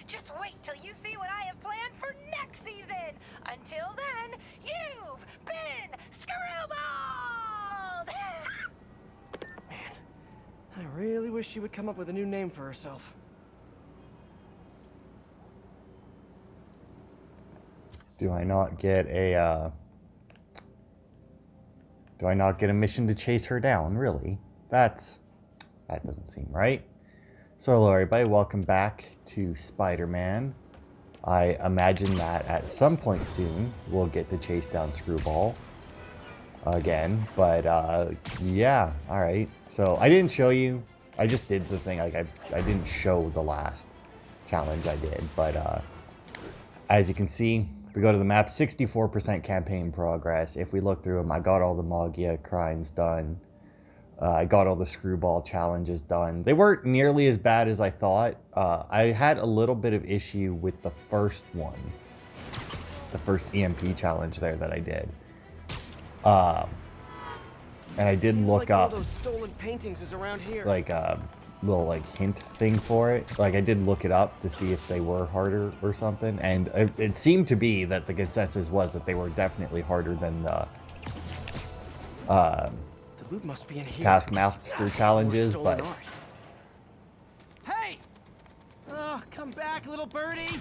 Just wait till you see what I have planned for next season. Until then, you've been screwballed! Man, I really wish she would come up with a new name for herself. Do I not get a mission to chase her down, really? That doesn't seem right. So hello everybody, welcome back to Spider-Man. I imagine that at some point soon we'll get to chase down Screwball again, but yeah, alright. So I didn't show you, I just did the thing, like I didn't show the last challenge I did, but as you can see, we go to the map, 64% campaign progress. If we look through them, I got all the Magia crimes done. I got all the Screwball challenges done. They weren't nearly as bad as I thought. I had a little bit of issue with the first one. The first EMP challenge there that I did. And I did look up all those stolen paintings is around here. like a little like hint thing for it. Like I did look it up to see if they were harder or something, and it seemed to be that the consensus was that they were definitely harder than the loot must be in here. Taskmaster challenges, but art. Hey! Oh, come back, little birdie!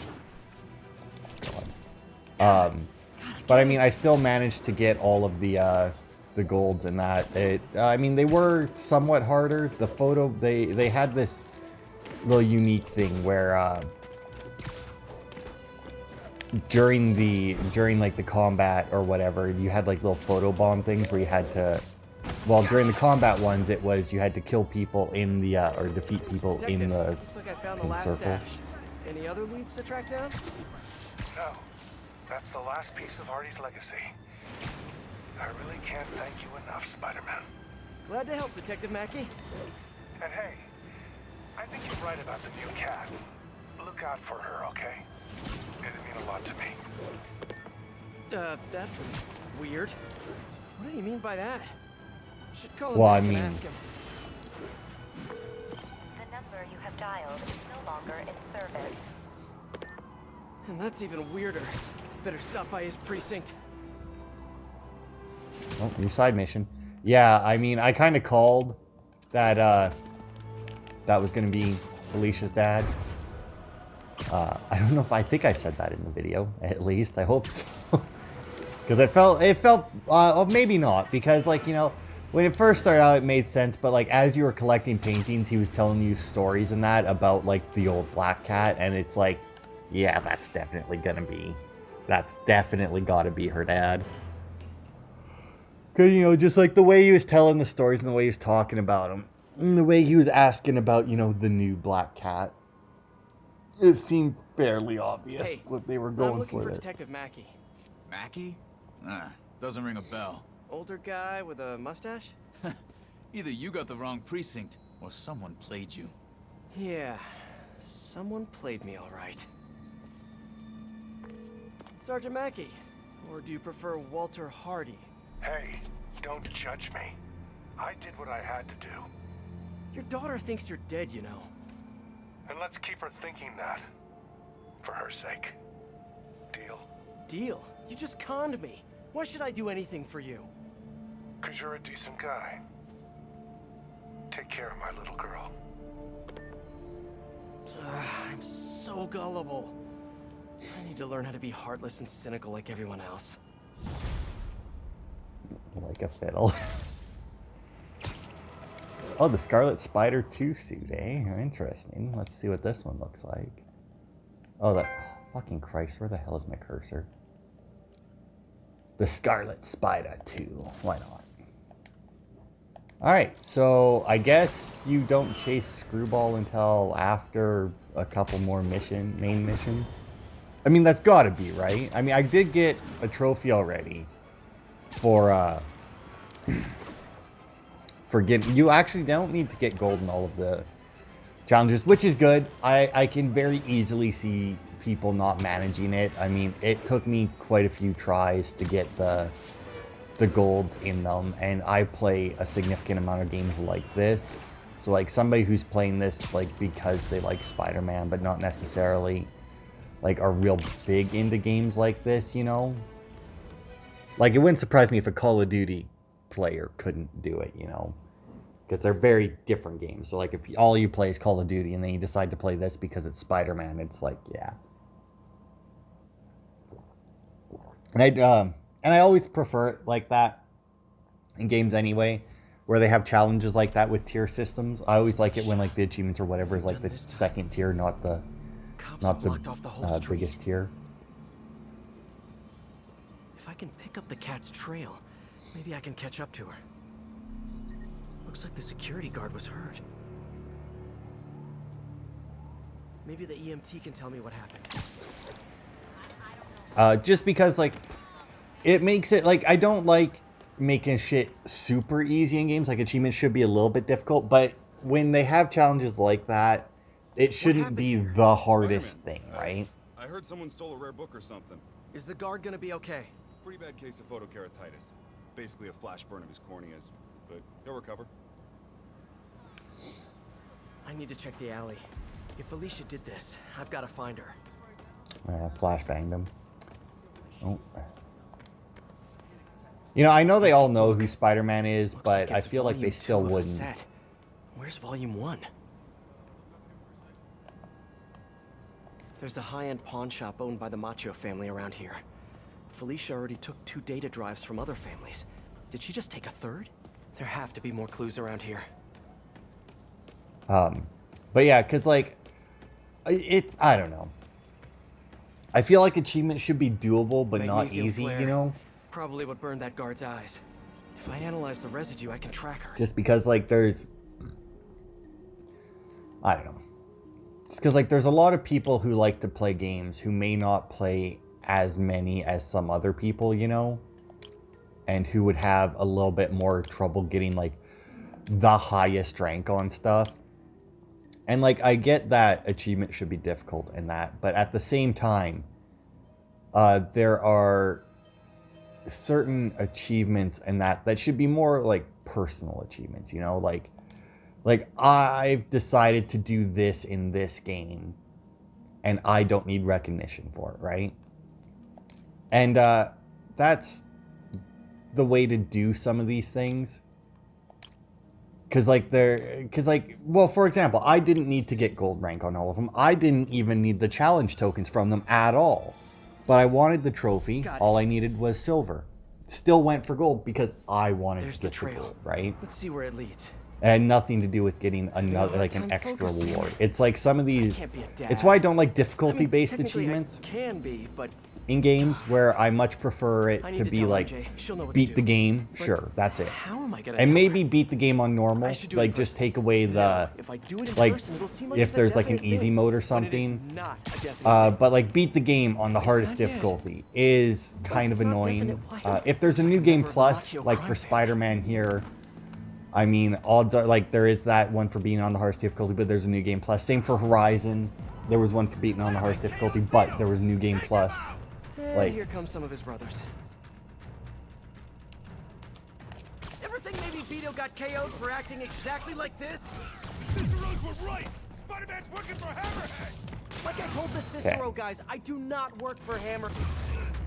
but I mean, I still managed to get all of the golds and that. I mean, they were somewhat harder. The photo, they had this little unique thing where during like the combat or whatever, you had like little photo bomb things where you had to, well, during the combat ones, it was you had to kill people in the or defeat people in the Looks like I found the last circle. stash. Any other leads to track down? No, that's the last piece of Hardy's legacy. I really can't thank you enough, Spider-Man. Glad to help, Detective Mackey. And hey, I think you're right about the new cat. Look out for her, okay? It'd mean a lot to me. That was weird. What do you mean by that? Should call him Well, back I and mean, ask him. The number you have dialed is no longer in service. And that's even weirder. Better stop by his precinct. Oh, new side mission. Yeah, I mean, I kind of called that that was going to be Felicia's dad. I don't know if I think I said that in the video, at least. I hope so. Because it felt, maybe not. Because, like, you know, when it first started out, it made sense. But, like, as you were collecting paintings, he was telling you stories and that about, like, the old black cat. And it's like, yeah, that's definitely got to be her dad. Because, you know, just like the way he was telling the stories and the way he was talking about them. And the way he was asking about, you know, the new black cat. It seemed fairly obvious what they were I'm going looking for for there. Detective Mackey. Mackey? Doesn't ring a bell. Older guy with a mustache? Either you got the wrong precinct, or someone played you. Yeah, someone played me all right. Sergeant Mackey, or do you prefer Walter Hardy? Hey, don't judge me. I did what I had to do. Your daughter thinks you're dead, you know. And let's keep her thinking that. For her sake. Deal? Deal? You just conned me. Why should I do anything for you? 'Cause you're a decent guy. Take care of my little girl. I'm so gullible. I need to learn how to be heartless and cynical like everyone else. Like a fiddle. Oh, the Scarlet Spider 2 suit, eh? Interesting. Let's see what this one looks like. Oh, that... fucking Christ, where the hell is my cursor? The Scarlet Spider 2. Why not? Alright, so I guess you don't chase Screwball until after a couple more main missions. I mean, that's gotta be, right? I mean, I did get a trophy already for getting... You actually don't need to get gold in all of the challenges, which is good. I can very easily see people not managing it. I mean, it took me quite a few tries to get the golds in them, and I play a significant amount of games like this. So like somebody who's playing this like because they like Spider-Man, but not necessarily like are real big into games like this, you know? Like it wouldn't surprise me if a Call of Duty player couldn't do it, you know? Because they're very different games. So like if all you play is Call of Duty and then you decide to play this because it's Spider-Man, it's like, yeah. And I always prefer it like that in games anyway, where they have challenges like that with tier systems. I always like it when like the achievements or whatever is like the second tier, not the biggest tier. If I can pick up the cat's trail, maybe I can catch up to her. Looks like the security guard was hurt. Maybe the EMT can tell me what happened. Just because like it makes it like I don't like making shit super easy in games. Like achievements should be a little bit difficult, but when they have challenges like that, it shouldn't be the hardest thing, right? I heard someone stole a rare book or something. Is the guard gonna be okay? Pretty bad case of photokeratitis. Basically a flash burn of his corneas, but he'll recover. I need to check the alley. If Felicia did this, I've got to find her. Flashbanged him. Oh. You know, I know they all know who Spider-Man is, but I feel like they still wouldn't. Where's volume 1? There's a high-end pawn shop owned by the Macho family around here. Felicia already took 2 data drives from other families. Did she just take a third? There have to be more clues around here. But yeah, because like I don't know. I feel like achievements should be doable, but not Magnesium easy, flare. you know? Probably what burned that guard's eyes. If I analyze the residue, I can track her. Just because like there's, I don't know. Just because like there's a lot of people who like to play games who may not play as many as some other people, you know? And who would have a little bit more trouble getting like the highest rank on stuff. And like I get that achievement should be difficult in that, but at the same time, there are certain achievements in that should be more like personal achievements, you know, like I've decided to do this in this game and I don't need recognition for it, right? And that's the way to do some of these things. Well, for example, I didn't need to get gold rank on all of them. I didn't even need the challenge tokens from them at all. But I wanted the trophy. All I needed was silver. Still went for gold because I wanted to get the gold, right? Let's see where it leads. It had nothing to do with getting another, like an extra reward. It's like some of these, it's why I don't like difficulty-based achievements. Can be, but in games where I much prefer it to be like beat the game, sure, that's it. How am I gonna And maybe beat the game on normal, like just take away the, like if there's like an easy mode or something. But like beat the game on the hardest difficulty is kind of annoying. If there's a new game plus, like for Spider-Man here, I mean, odds are like there is that one for being on the hardest difficulty, but there's a new game plus. Same for Horizon. There was one for beating on the hardest difficulty, but there was new game plus. Like, here comes some of his brothers. Ever think maybe Vito got KO'd for acting exactly like this? Mr. Rose was right. Spider-Man's working for Hammerhead. Like I told the Cicero guys, I do not work for Hammer.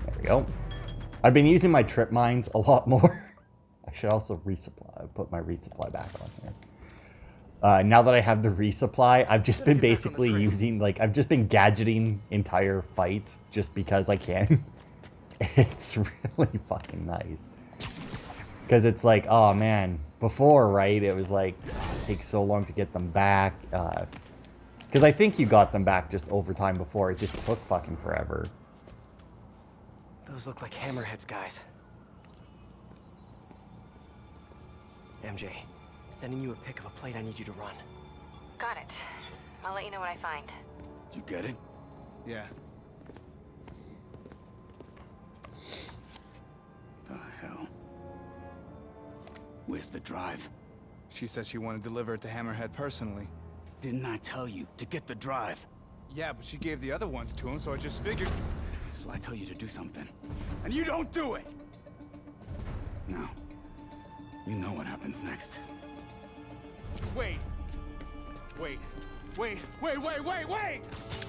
There we go. I've been using my trip mines a lot more. I should also resupply. Put my resupply back on here. Now that I have the resupply, I've just been basically using, like, I've just been gadgeting entire fights just because I can. It's really fucking nice. Because it's like, oh man, before, right, it was like, it takes so long to get them back. Because I think you got them back just over time before. It just took fucking forever. Those look like Hammerhead's guys. MJ. Sending you a pic of a plate I need you to run. Got it. I'll let you know what I find. You get it? Yeah. The hell? Where's the drive? She said she wanted to deliver it to Hammerhead personally. Didn't I tell you to get the drive? Yeah, but she gave the other ones to him, so I just figured... So I tell you to do something, and you don't do it! No. You know what happens next. Wait, Wait. Wait!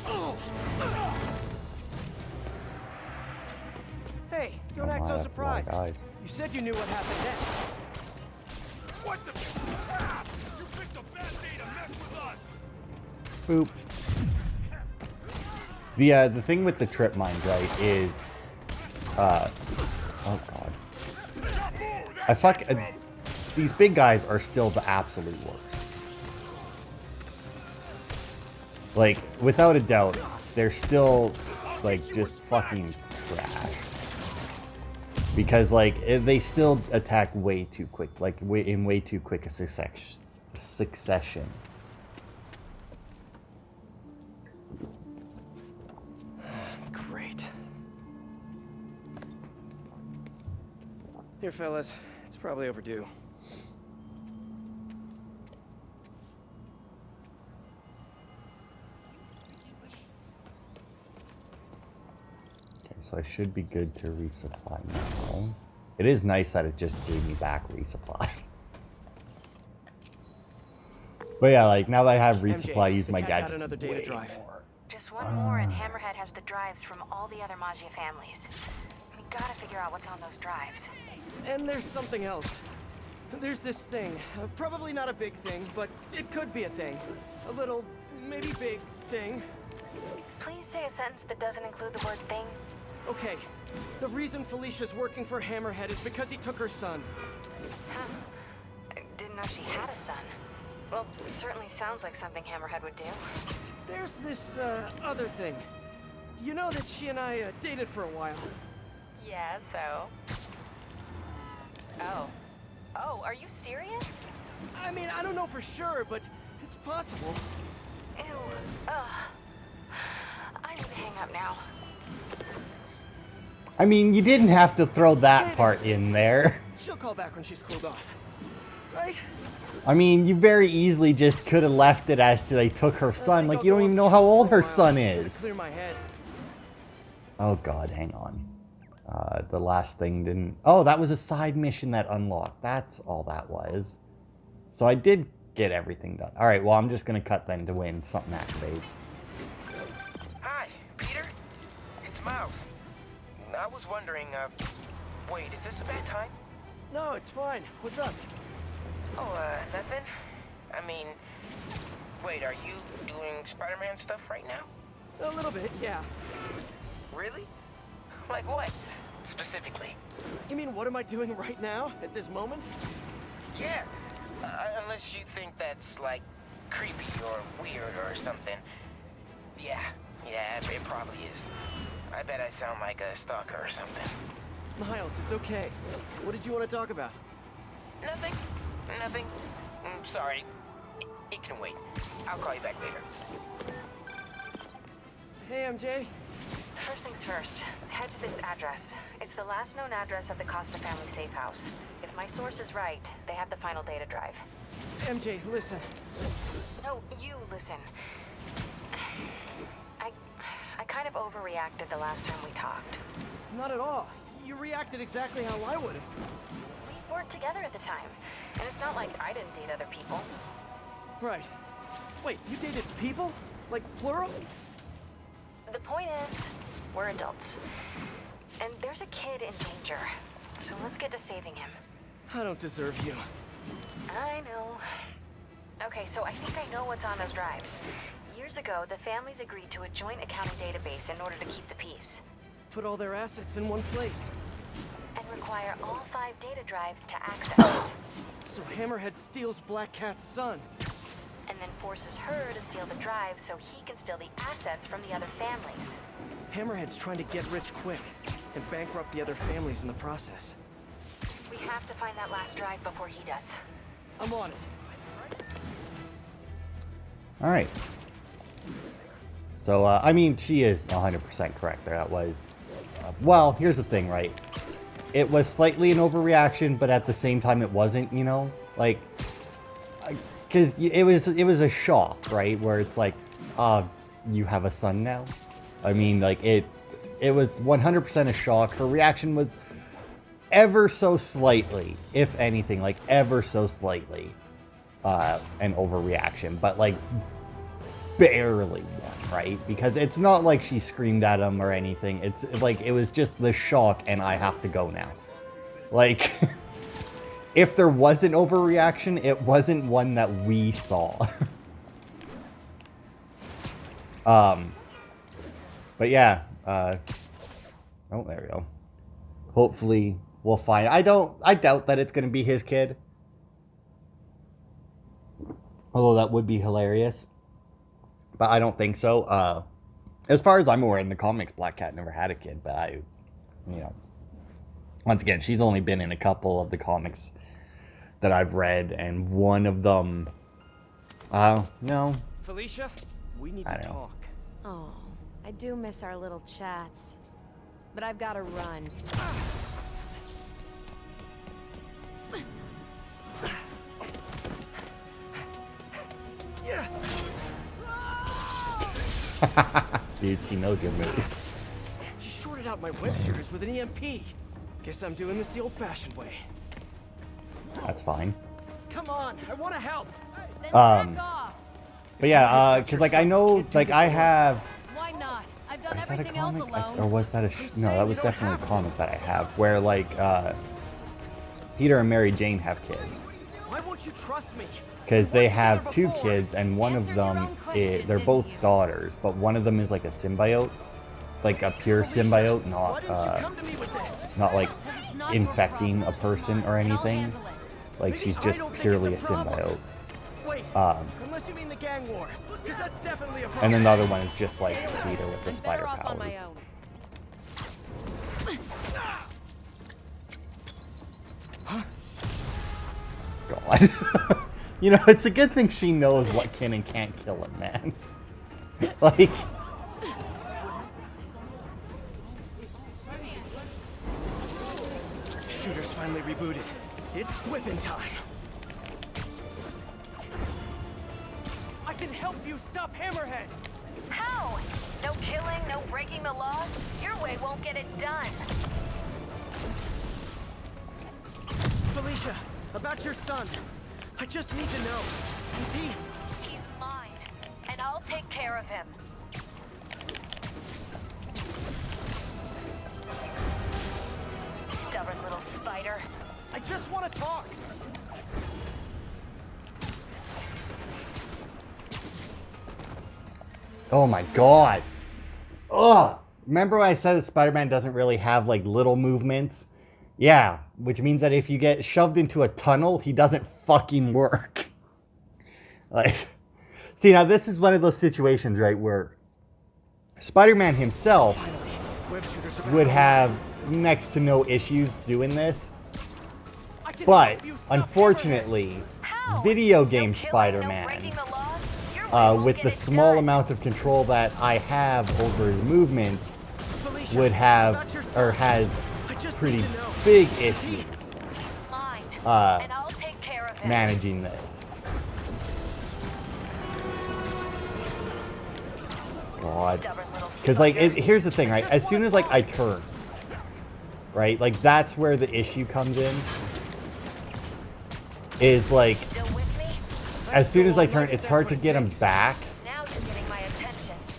Oh! Hey, don't Oh, act wow, so that's a lot of surprised. guys. You said you knew what happened next. What the? Ah! You picked a bad day to mess with us! Boop. The thing with the trip mines, right, is oh god. These big guys are still the absolute worst. Like, without a doubt, they're still like just fucking trash. Because like they still attack way too quick, like in way too quick a succession. Great. Here, fellas. It's probably overdue. Okay, so I should be good to resupply now. It is nice that it just gave me back resupply. But yeah, like now that I have resupply, I use the my cat got gadgets another data way drive. more. Just one more and Hammerhead has the drives from all the other Maggia families. We gotta figure out what's on those drives. And there's something else. There's this thing. Probably not a big thing, but it could be a thing. A little, maybe big thing. Please say a sentence that doesn't include the word thing. Okay. The reason Felicia's working for Hammerhead is because he took her son. Huh. I didn't know she had a son. Well, certainly sounds like something Hammerhead would do. There's this, other thing. You know that she and I, dated for a while. Yeah, so? Oh. Oh, are you serious? I mean, I don't know for sure, but it's possible. Ew. Ugh. I need to hang up now. I mean, you didn't have to throw that part in there. She'll call back when she's cooled off. Right? I mean, you very easily just could have left it as to they took her son. Like, you don't even know how old her son is. Clear my head. Oh god, hang on. The last thing didn't... Oh, that was a side mission that unlocked. That's all that was. So I did get everything done. Alright, well, I'm just gonna cut then to when something activates. Hi, Peter. It's Miles. I was wondering, wait, is this a bad time? No, it's fine. What's up? Oh, nothing? I mean, wait, are you doing Spider-Man stuff right now? A little bit, yeah. Really? Like what, specifically? You mean, what am I doing right now, at this moment? Yeah, unless you think that's, like, creepy or weird or something. Yeah, it probably is. I bet I sound like a stalker or something. Miles, it's okay. What did you want to talk about? Nothing. I'm sorry. It can wait. I'll call you back later. Hey, MJ. First things first, head to this address. It's the last known address of the Costa family safe house. If my source is right, they have the final data drive. MJ, listen. No, you listen. I kind of overreacted the last time we talked. Not at all. You reacted exactly how I would have. We weren't together at the time, and it's not like I didn't date other people. Right. Wait, you dated people? Like, plural? The point is, we're adults. And there's a kid in danger. So let's get to saving him. I don't deserve you. I know. Okay, so I think I know what's on those drives. Years ago, the families agreed to a joint accounting database in order to keep the peace. Put all their assets in one place. And require all 5 data drives to access it. So Hammerhead steals Black Cat's son. And then forces her to steal the drives so he can steal the assets from the other families. Hammerhead's trying to get rich quick and bankrupt the other families in the process. We have to find that last drive before he does. I'm on it. Alright. So, I mean, she is 100% correct there. That was... well, here's the thing, right? It was slightly an overreaction, but at the same time it wasn't, you know? Like... Because it was a shock, right? Where it's like, you have a son now? I mean, like, it was 100% a shock. Her reaction was ever so slightly, if anything, like, ever so slightly, an overreaction, but like barely one, right? Because it's not like she screamed at him or anything. It's like it was just the shock and I have to go now. Like, if there was an overreaction, it wasn't one that we saw. But yeah, oh, there we go. Hopefully we'll find, I doubt that it's going to be his kid. Although that would be hilarious. But I don't think so. As far as I'm aware, in the comics, Black Cat never had a kid. But once again, she's only been in a couple of the comics that I've read. And one of them, no. Felicia, we need to talk. Oh, I do miss our little chats. But I've got to run. Dude, she knows your moves. She shorted out my web shooters with an EMP. Guess I'm doing this the old-fashioned way. That's fine. Come on, I want to help. Then back off. But yeah, because like I know, like I have. Why not? I've done Is that a everything else comic? alone. Or was that a no, that was definitely a comic that I have where like Peter and Mary Jane have kids. Why won't you trust me? Because they have two kids and one of them they're both daughters, but one of them is like a symbiote. Like a pure symbiote, not like infecting a person or anything. Like she's just purely a symbiote. Unless you mean the gang war, because that's definitely a problem. And then the other one is just like Peter with the spider powers. God. You know, it's a good thing she knows what can and can't kill him, man. Like... Shooter's finally rebooted. It's whipping time. I can help you stop Hammerhead. How? No killing, no breaking the law? Your way won't get it done. Felicia, about your son. I just need to know. Is he? He's mine, and I'll take care of him. Stubborn little spider. I just want to talk. Oh my god. Ugh. Remember when I said that Spider-Man doesn't really have like little movements? Yeah, which means that if you get shoved into a tunnel, he doesn't fucking work. Like, see, now this is one of those situations, right, where Spider-Man himself would have next to no issues doing this. But, unfortunately, video game Spider-Man, with the small amount of control that I have over his movement, would have, or has, pretty big issues managing this. God. Because, like, here's the thing, right? As soon as, like, I turn, right? Like, that's where the issue comes in. Is, like, as soon as I turn, it's hard to get him back.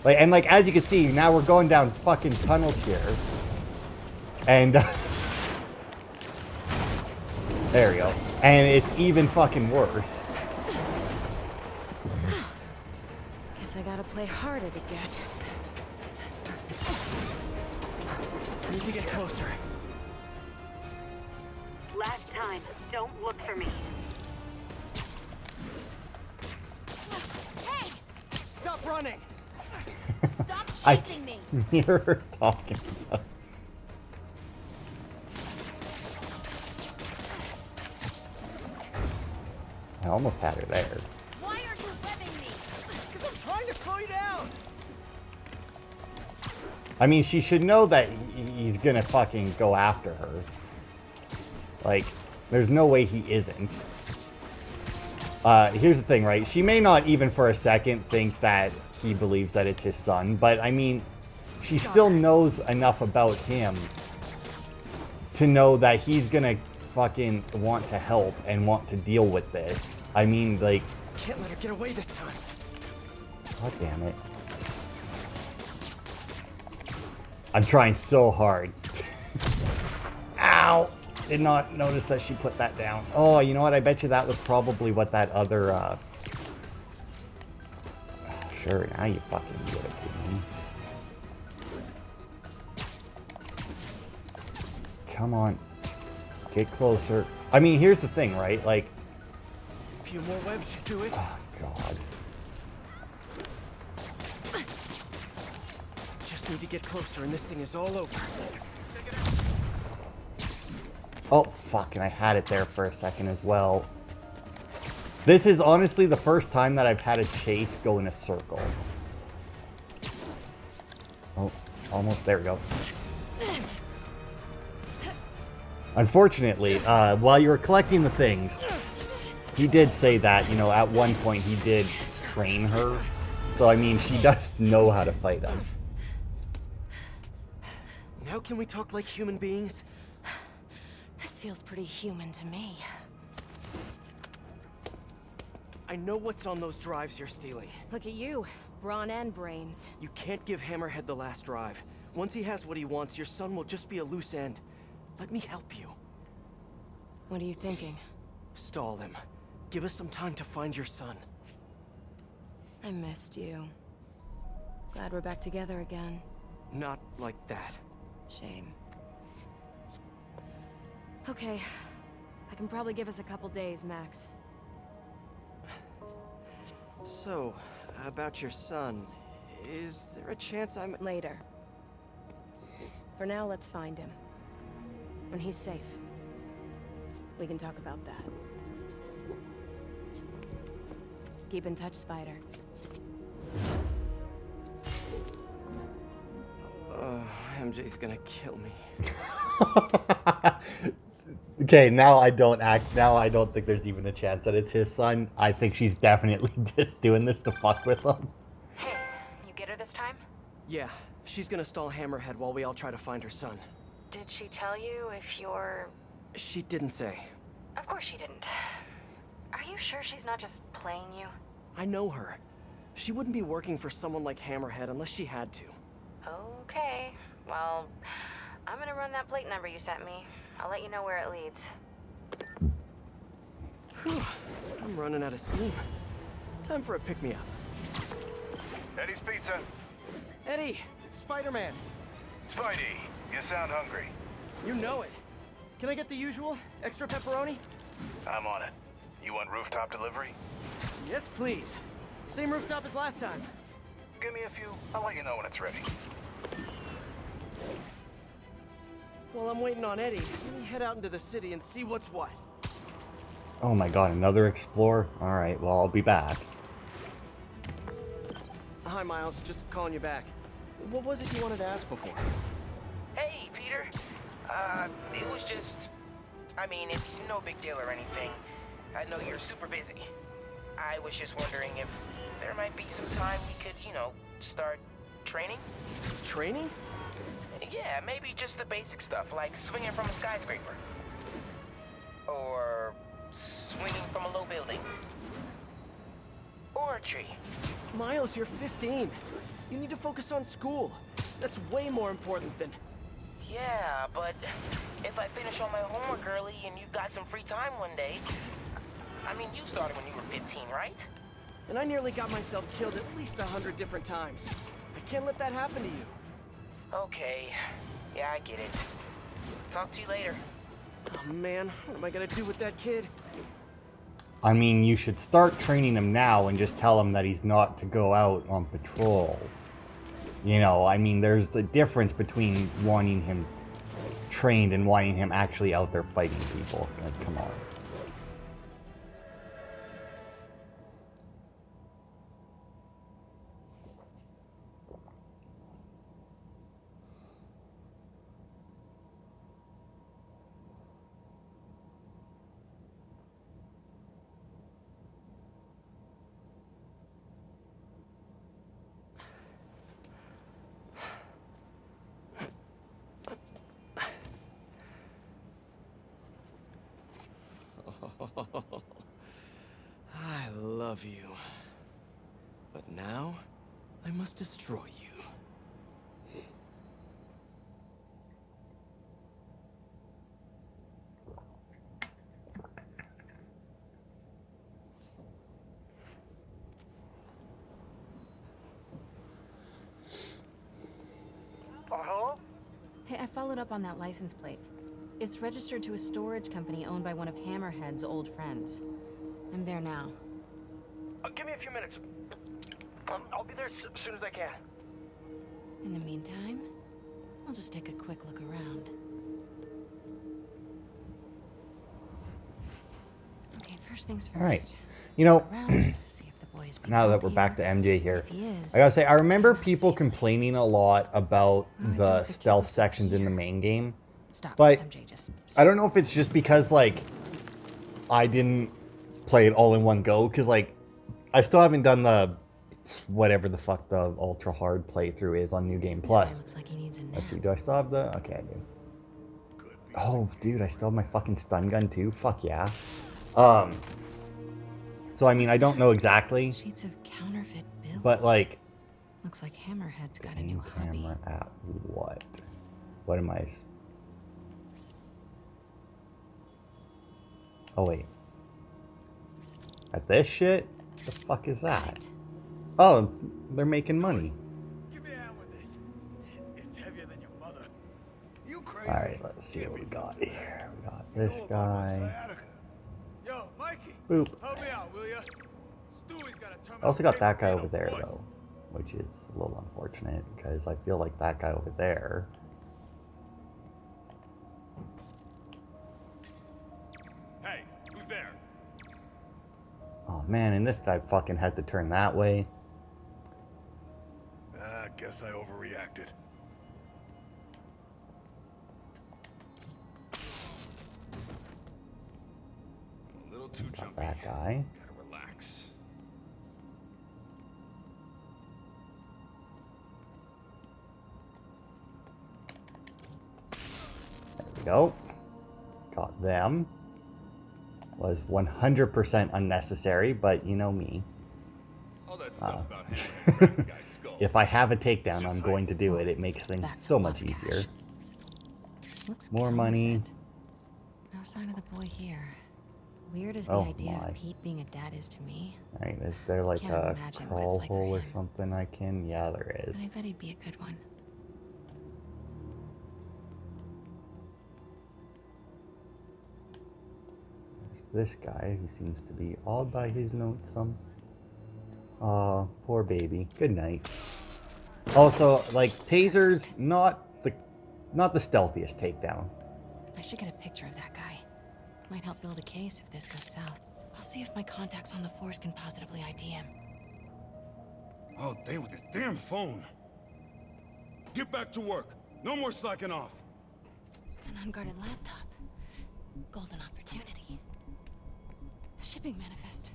Like, and, like, as you can see, now we're going down fucking tunnels here. And, there we go. And it's even fucking worse. Guess I gotta play harder to get. I need to get closer. Last time, don't look for me. Hey! Stop running! Stop chasing me! I hear her talking about. I almost had her there. Why are you webbing me? Because I'm trying to slow you down! I mean, she should know that he's gonna fucking go after her. Like, there's no way he isn't. Here's the thing, right? She may not even for a second think that he believes that it's his son, but I mean, she still knows enough about him to know that he's gonna fucking want to help and want to deal with this. I mean, like... Can't let her get away this time. God damn it. I'm trying so hard. Ow! Did not notice that she put that down. Oh, you know what? I bet you that was probably what that other, Sure, now you fucking do it to me. Come on. Get closer. I mean, here's the thing, right? Like... A few more webs should do it. Oh, God. Just need to get closer and this thing is all over. Oh, fuck, and I had it there for a second as well. This is honestly the first time that I've had a chase go in a circle. Oh, almost, there we go. Unfortunately, while you were collecting the things, he did say that, you know, at one point he did train her. So, I mean, she does know how to fight him. Now can we talk like human beings? This feels pretty human to me. I know what's on those drives you're stealing. Look at you, brawn and brains. You can't give Hammerhead the last drive. Once he has what he wants, your son will just be a loose end. Let me help you. What are you thinking? Stall him. Give us some time to find your son. I missed you. Glad we're back together again. Not like that. Shame. Okay. I can probably give us a couple days, max. So, about your son, is there a chance I'm... Later. For now, let's find him. When he's safe, we can talk about that. Keep in touch, Spider. MJ's gonna kill me. Okay, now I don't think there's even a chance that it's his son. I think she's definitely just doing this to fuck with him. Hey, you get her this time? Yeah, she's gonna stall Hammerhead while we all try to find her son. Did she tell you if you're... She didn't say. Of course she didn't. Are you sure she's not just playing you? I know her. She wouldn't be working for someone like Hammerhead unless she had to. Okay. Well, I'm gonna run that plate number you sent me. I'll let you know where it leads. Whew. I'm running out of steam. Time for a pick-me-up. Eddie's Pizza. Eddie, it's Spider-Man. Spidey, you sound hungry. You know it. Can I get the usual? Extra pepperoni? I'm on it. You want rooftop delivery? Yes, please. Same rooftop as last time. Give me a few. I'll let you know when it's ready. While I'm waiting on Eddie, let me head out into the city and see what's what. Oh my god, another explorer? Alright, well, I'll be back. Hi, Miles. Just calling you back. What was it you wanted to ask before? Hey, Peter. It was just... I mean, it's no big deal or anything. I know you're super busy. I was just wondering if there might be some time we could, you know, start training? Training? Yeah, maybe just the basic stuff, like swinging from a skyscraper. Or swinging from a low building. Or a tree. Miles, you're 15. You need to focus on school. That's way more important than... Yeah, but if I finish all my homework early and you've got some free time one day... I mean, you started when you were 15, right? And I nearly got myself killed at least 100 different times. I can't let that happen to you. Okay. Yeah, I get it. Talk to you later. Oh man, what am I gonna do with that kid? I mean, you should start training him now and just tell him that he's not to go out on patrol. You know, I mean, there's a difference between wanting him trained and wanting him actually out there fighting people. Like, come on. love you. But now, I must destroy you. Hello? Hey, I followed up on that license plate. It's registered to a storage company owned by one of Hammerhead's old friends. I'm there now. Give me a few minutes. I'll be there as soon as I can. In the meantime, I'll just take a quick look around. Okay, first things first. All right. You know, Around, see if the boy's been now that out we're back to here. MJ here, If he is, I gotta say, I remember I'm not people safe. complaining a lot about What do I do the if the stealth kid is sections in the here? main game. Stop, But MJ, just I don't know if it's just because, like, I didn't play it all in one go, because, like, I still haven't done the whatever the fuck the ultra hard playthrough is on New Game This guy Plus. looks like he needs a nap. Let's see, do I still have the... Okay, I do. Oh, dude, I still have my fucking stun gun too? Fuck yeah. So, I mean, I don't know exactly, Sheets of counterfeit bills. but, like... Looks like Hammerhead's got a Aim new hobby. camera at what? What am I... Oh, wait. At this shit? The fuck is Got that? it. Oh, they're making money. Give me a hand with this. It's heavier than your mother. You crazy? Alright, let's see what we got here. We got this Know about my guy. sciatica. Yo, Mikey. Boop. Help me out, will ya? Stewie's got a I also got that guy over terminal there, voice. though. Which is a little unfortunate, because I feel like that guy over there... Hey, who's there? Oh, man, and this guy fucking had to turn that way. I guess I overreacted. A little too Got jumpy. that guy. Gotta relax. There we go. Got them. Was 100% unnecessary, but you know me. All that stuff Uh, about hammering crack the guy's skull. If I have a takedown, I'm going to do it. It makes things That's so a lot much of cash. easier. Looks More money. counterfeit. No sign of the boy here. Weird as Oh the idea my. of Pete being a dad is to me. Alright, is there like Can't a imagine what it's crawl like for hole or him. something I can? Yeah, there is. I bet he'd be a good one. There's this guy who seems to be all by his lonesome. Aw, poor baby. Good night. Also, like, tasers, not the stealthiest takedown. I should get a picture of that guy. Might help build a case if this goes south. I'll see if my contacts on the force can positively ID him. All day with this damn phone. Get back to work. No more slacking off. An unguarded laptop. Golden opportunity. A shipping manifest.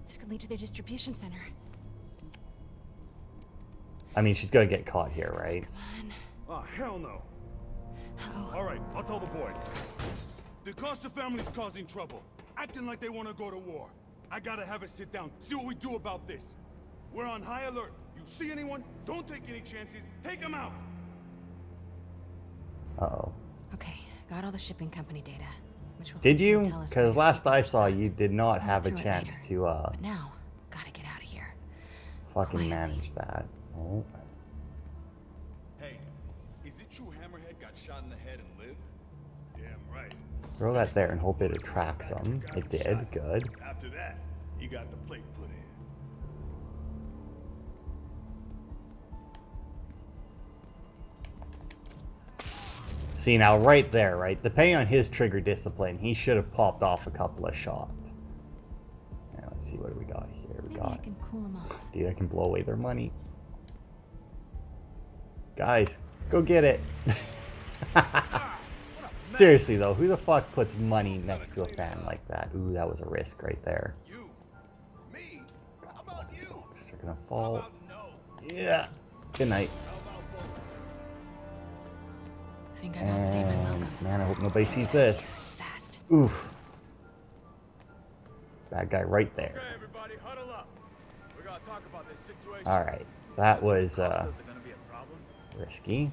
This could lead to their distribution center. I mean, she's gonna get caught here, right? Come Oh, hell no. on. All right, I'll tell the boys. The Costa family's causing trouble, acting like they want to go to war. I gotta have a sit down, see what we do about this. We're on high alert. You see anyone? Don't take any chances. Take them out. Uh-oh. Okay, got all the shipping company data. Which will Did you? hopefully tell us Because where last people I are saw, sent. you did not I'll have a look through it chance later. to, But now, gotta get out of here. fucking Quietly. manage that. Oh. Hey, is it true Hammerhead got shot in the head and lived? Damn right. Throw that there and hope it attracts them. It did. Good. After that, he got the plate put in. See, now right there, right? Depending on his trigger discipline, he should have popped off a couple of shots. Now, let's see what do we got here. We Maybe I got... can cool him off. Dude, I can blow away their money. Guys, go get it. Seriously, though, who the fuck puts money next to a fan like that? Ooh, that was a risk right there. You? Me? How All about these you? boxes are gonna How fall. about no? Yeah. Good night. How about both? I think I've outstayed my welcome. Man, I hope nobody sees this. Fast. Oof. Bad guy right there. Okay, everybody, huddle up. We gotta talk about this situation. All right, that was Hostas are gonna be a problem. risky.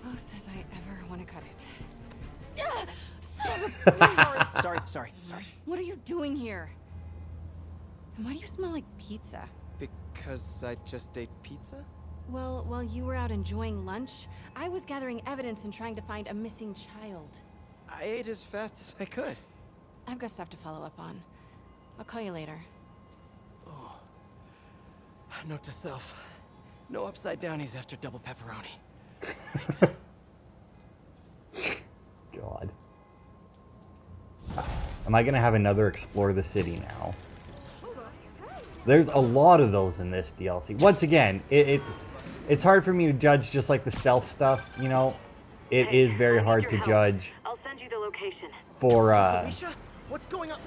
Close as I ever want to cut it. Sorry. What are you doing here? And why do you smell like pizza? Because I just ate pizza? Well, while you were out enjoying lunch, I was gathering evidence and trying to find a missing child. I ate as fast as I could. I've got stuff to follow up on. I'll call you later. Oh. Note to self. No upside downies after double pepperoni. God. Am I gonna have another explore the city now? There's a lot of those in this DLC. Once again, it's hard for me to judge just like the stealth stuff, you know? It is very hard to judge I'll send you the location. for Felicia? What's going on?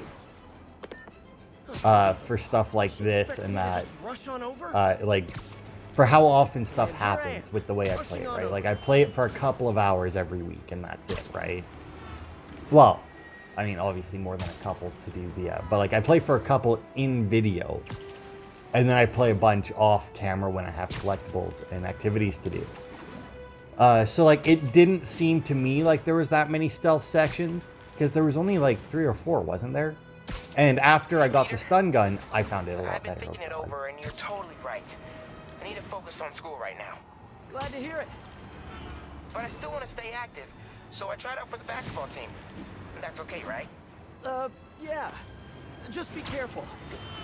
for stuff like this Expect and me to that. just rush on over? Like for how often stuff happens with the way I play it, right? Like I play it for a couple of hours every week and that's it, right? Well, I mean, obviously more than a couple to do the, but like I play for a couple in video and then I play a bunch off camera when I have collectibles and activities to do. So like it didn't seem to me like there was that many stealth sections because there was only like 3 or 4, wasn't there? And after I got the stun gun, I found it a lot I've been better. thinking it over, and you're totally right. I need to focus on school right now. Glad to hear it. But I still want to stay active, so I tried out for the basketball team. That's okay, right? Yeah. Just be careful.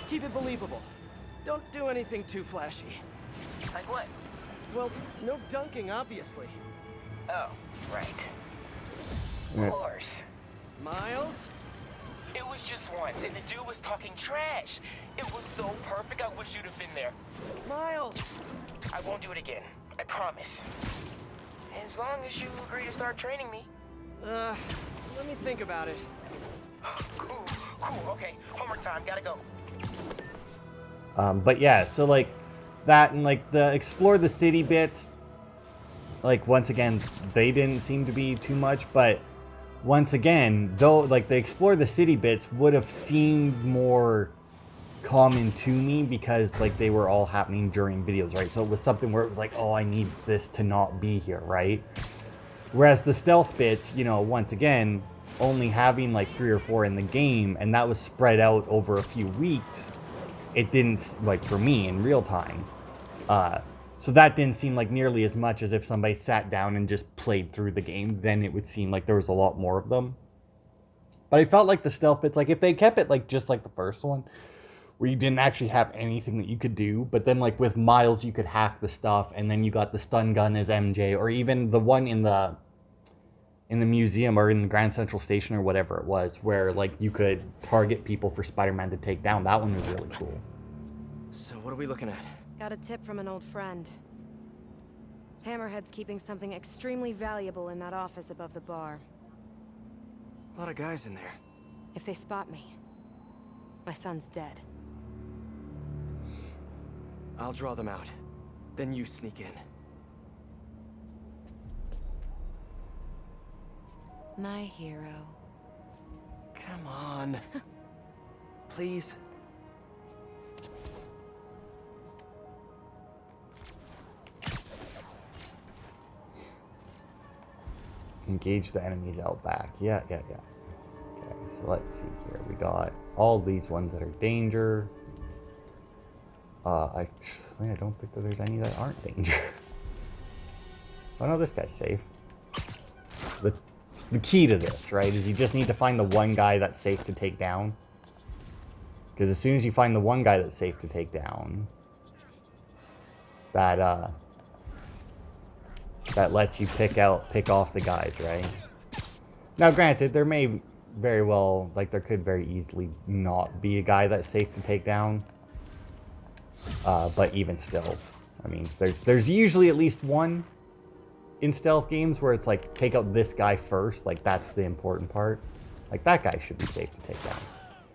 Keep it believable. Don't do anything too flashy. Like what? Well, no dunking, obviously. Oh, right. Yeah. Of course. Miles? It was just once, and the dude was talking trash. It was so perfect, I wish you'd have been there. Miles! I won't do it again. I promise. As long as you agree to start training me. Let me think about it. Cool. Okay, homework time. Gotta go. But yeah, so like that and like the explore the city bits, like once again, they didn't seem to be too much, but once again, though, like the explore the city bits would have seemed more common to me because like they were all happening during videos, right? So it was something where it was like, oh, I need this to not be here, right? Whereas the stealth bits, you know, once again, only having like 3 or 4 in the game, and that was spread out over a few weeks, it didn't, like for me, in real time. So that didn't seem like nearly as much as if somebody sat down and just played through the game. Then it would seem like there was a lot more of them. But I felt like the stealth bits, like if they kept it like just like the first one, where you didn't actually have anything that you could do, but then like with Miles you could hack the stuff, and then you got the stun gun as MJ, or even the one in the museum or in the Grand Central Station or whatever it was, where like you could target people for Spider-Man to take down. That one was really cool. So what are we looking at? Got a tip from an old friend. Hammerhead's keeping something extremely valuable in that office above the bar. A lot of guys in there. If they spot me, my son's dead. I'll draw them out. Then you sneak in. My hero. Come on. Please. Engage the enemies out back. Yeah. Okay, so let's see here. We got all these ones that are danger. I don't think that there's any that aren't danger. Oh no, this guy's safe. That's the key to this, right? Is you just need to find the one guy that's safe to take down. Because as soon as you find the one guy that's safe to take down, that lets you pick off the guys, right? Now, granted, there may very well, like, there could very easily not be a guy that's safe to take down. But even still, I mean, there's usually at least one in stealth games where it's like, take out this guy first, like, that's the important part. Like, that guy should be safe to take down.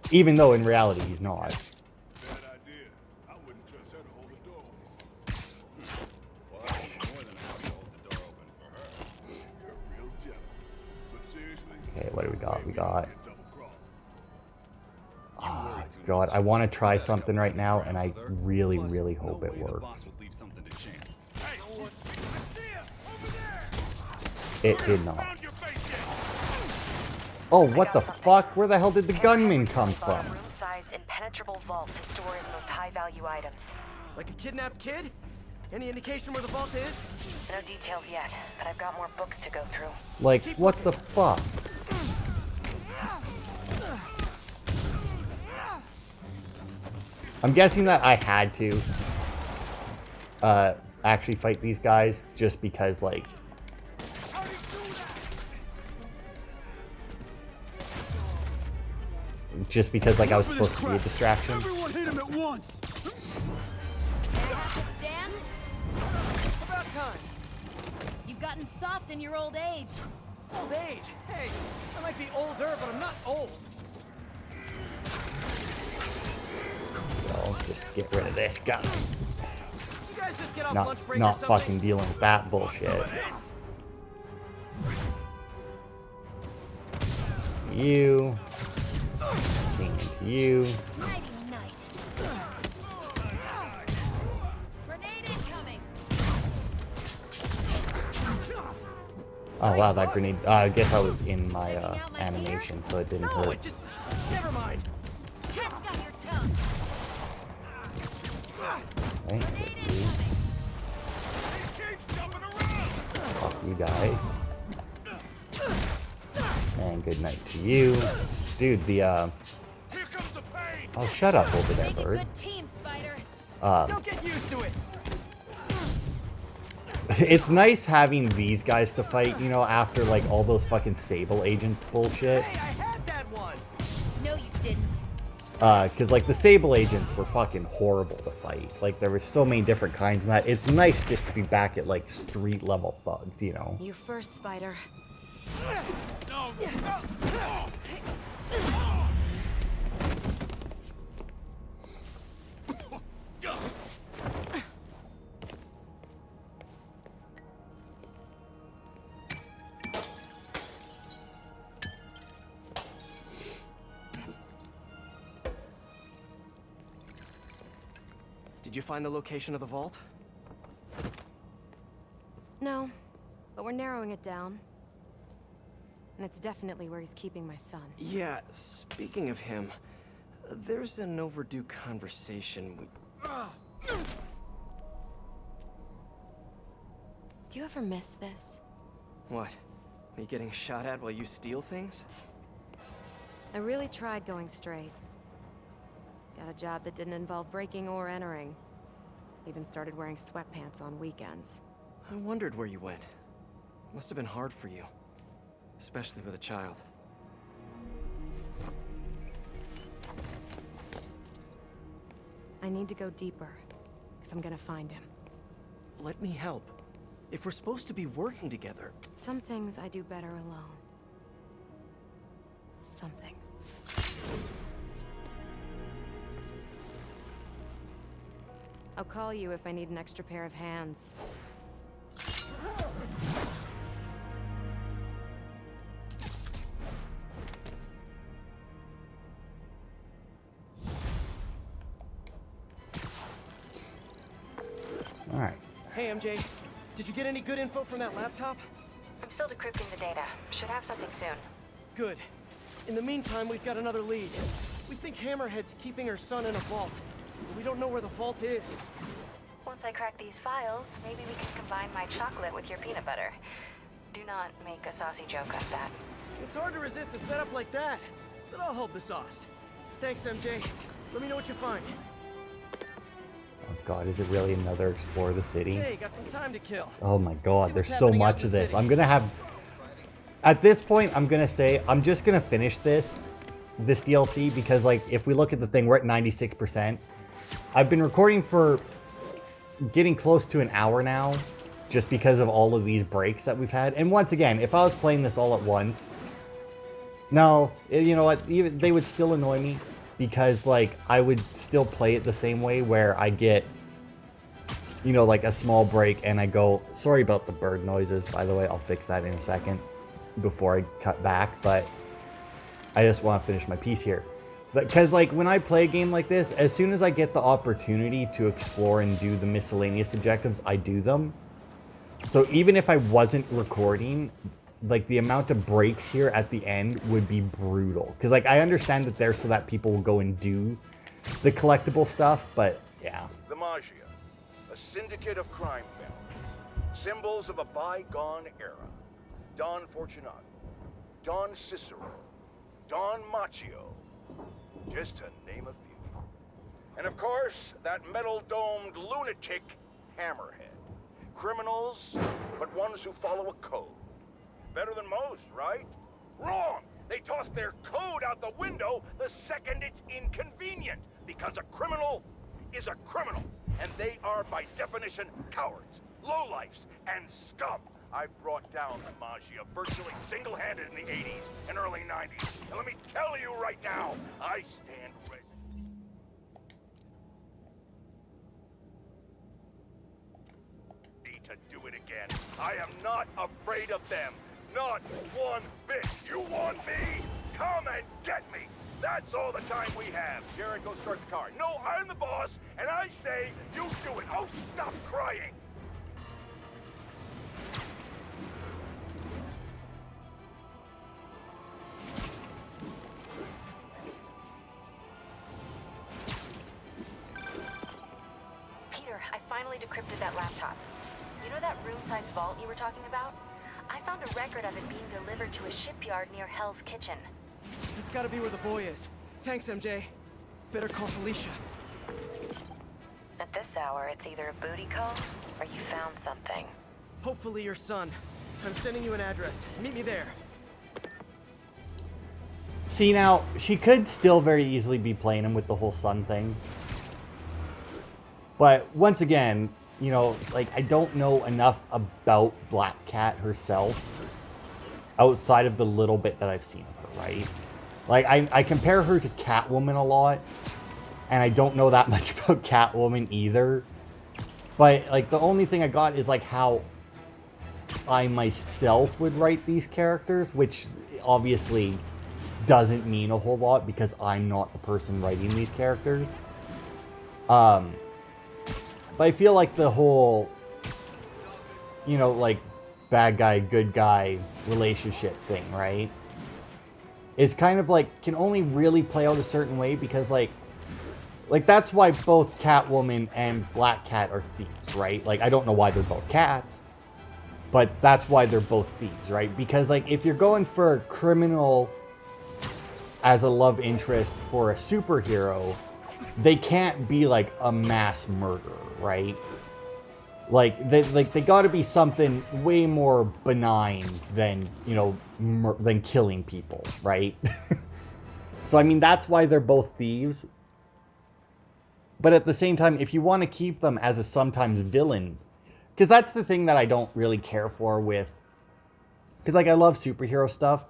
Even though in reality he's not. Bad idea. I wouldn't trust her to hold the door. Well, I need more than I have to hold the door open for her. You're a real gentleman. But seriously, Okay, what do we got? We got... Oh, God, I want to try something right now, and I really, really hope it works. It did not. Oh, what the fuck? Where the hell did the gunman come from? Room-sized, impenetrable vault to store his most high-value items. Like a kidnapped kid? Any indication where the vault is? No details yet, but I've got more books to go through. Like, what the fuck? I'm guessing that I had to actually fight these guys just because, like, I was supposed to be a distraction. Everyone hit him at once. Dan, About time. you've gotten soft in your old age. Old age? Hey, I might be older, but I'm not old. I'll just get rid of this guy. You guys just get off lunch break or Not something? fucking dealing with that bullshit. You. Change to you. Nighty night. Grenade incoming. Oh wow, that grenade. I guess I was in my animation, so it didn't No, hurt. it just... Never mind. Cat's got your tongue. Right, get you. Fuck you guys. And good night to you. Dude, the oh, shut up over there, Make a bird. good team, Spider. Don't get used to it. It's nice having these guys to fight, you know, after like all those fucking Sable agents bullshit. Hey, I had that one. No, you didn't. Cause like the Sable agents were fucking horrible to fight. Like there was so many different kinds and that. It's nice just to be back at like street level thugs, you know. You first, Spider. Did you find the location of the vault? No, but we're narrowing it down. And it's definitely where he's keeping my son. Yeah, speaking of him, there's an overdue conversation we... Do you ever miss this? What? Me getting shot at while you steal things? I really tried going straight. Got a job that didn't involve breaking or entering. Even started wearing sweatpants on weekends. I wondered where you went. Must have been hard for you. Especially with a child. I need to go deeper if I'm gonna find him. Let me help. If we're supposed to be working together... Some things I do better alone. Some things. I'll call you if I need an extra pair of hands. All right. Hey, MJ. Did you get any good info from that laptop? I'm still decrypting the data. Should have something soon. Good. In the meantime, we've got another lead. We think Hammerhead's keeping her son in a vault. But we don't know where the vault is. Once I crack these files, maybe we can combine my chocolate with your peanut butter. Do not make a saucy joke of that. It's hard to resist a setup like that. But I'll hold the sauce. Thanks, MJ. Let me know what you find. Oh god, is it really another explore the city? Hey, got some time to kill. Oh my god, See there's what's so happening out much in of the this. city. I'm gonna have... At this point, I'm gonna say, I'm just gonna finish this DLC, because like, if we look at the thing, we're at 96%. I've been recording for getting close to an hour now, just because of all of these breaks that we've had. And once again, if I was playing this all at once, no, you know what, they would still annoy me, because like, I would still play it the same way, where I get, you know, like a small break and I go, sorry about the bird noises, by the way, I'll fix that in a second. before I cut back, but I just want to finish my piece here. Because, like, when I play a game like this, as soon as I get the opportunity to explore and do the miscellaneous objectives, I do them. So even if I wasn't recording, like, the amount of breaks here at the end would be brutal. Because, like, I understand that they're so that people will go and do the collectible stuff, but, yeah. The Magia, a syndicate of crime families, symbols of a bygone era. Don Fortunato, Don Cicero, Don Macchio, just to name a few. And of course, that metal-domed lunatic Hammerhead. Criminals, but ones who follow a code. Better than most, right? Wrong! They toss their code out the window the second it's inconvenient, because a criminal is a criminal, and they are by definition cowards, lowlifes, and scum. I brought down the Magia virtually single-handed in the 80s and early 90s. And let me tell you right now, I stand ready. To do it again. I am not afraid of them. Not one bit. You want me? Come and get me. That's all the time we have. Jared, go start the car. No, I'm the boss, and I say you do it. Oh, stop crying. Peter, I finally decrypted that laptop. You know that room-sized vault you were talking about? I found a record of it being delivered to a shipyard near Hell's Kitchen. It's gotta be where the boy is. Thanks, MJ. Better call Felicia. At this hour, it's either a booty call or you found something. Hopefully your son. I'm sending you an address. Meet me there. See, now, she could still very easily be playing him with the whole son thing. But once again, you know, like, I don't know enough about Black Cat herself outside of the little bit that I've seen of her, right? Like, I compare her to Catwoman a lot, and I don't know that much about Catwoman either. But, like, the only thing I got is, like, how I myself would write these characters, which obviously doesn't mean a whole lot because I'm not the person writing these characters. But I feel like the whole, you know, like, bad guy, good guy relationship thing, right? Is kind of like, can only really play out a certain way because, like that's why both Catwoman and Black Cat are thieves, right? Like, I don't know why they're both cats, but that's why they're both thieves, right? Because, like, if you're going for a criminal as a love interest for a superhero, they can't be, like, a mass murderer, right? Like, they gotta be something way more benign than, you know, than killing people, right? So, I mean, that's why they're both thieves. But at the same time, if you want to keep them as a sometimes villain, because that's the thing that I don't really care for with, because, like, I love superhero stuff,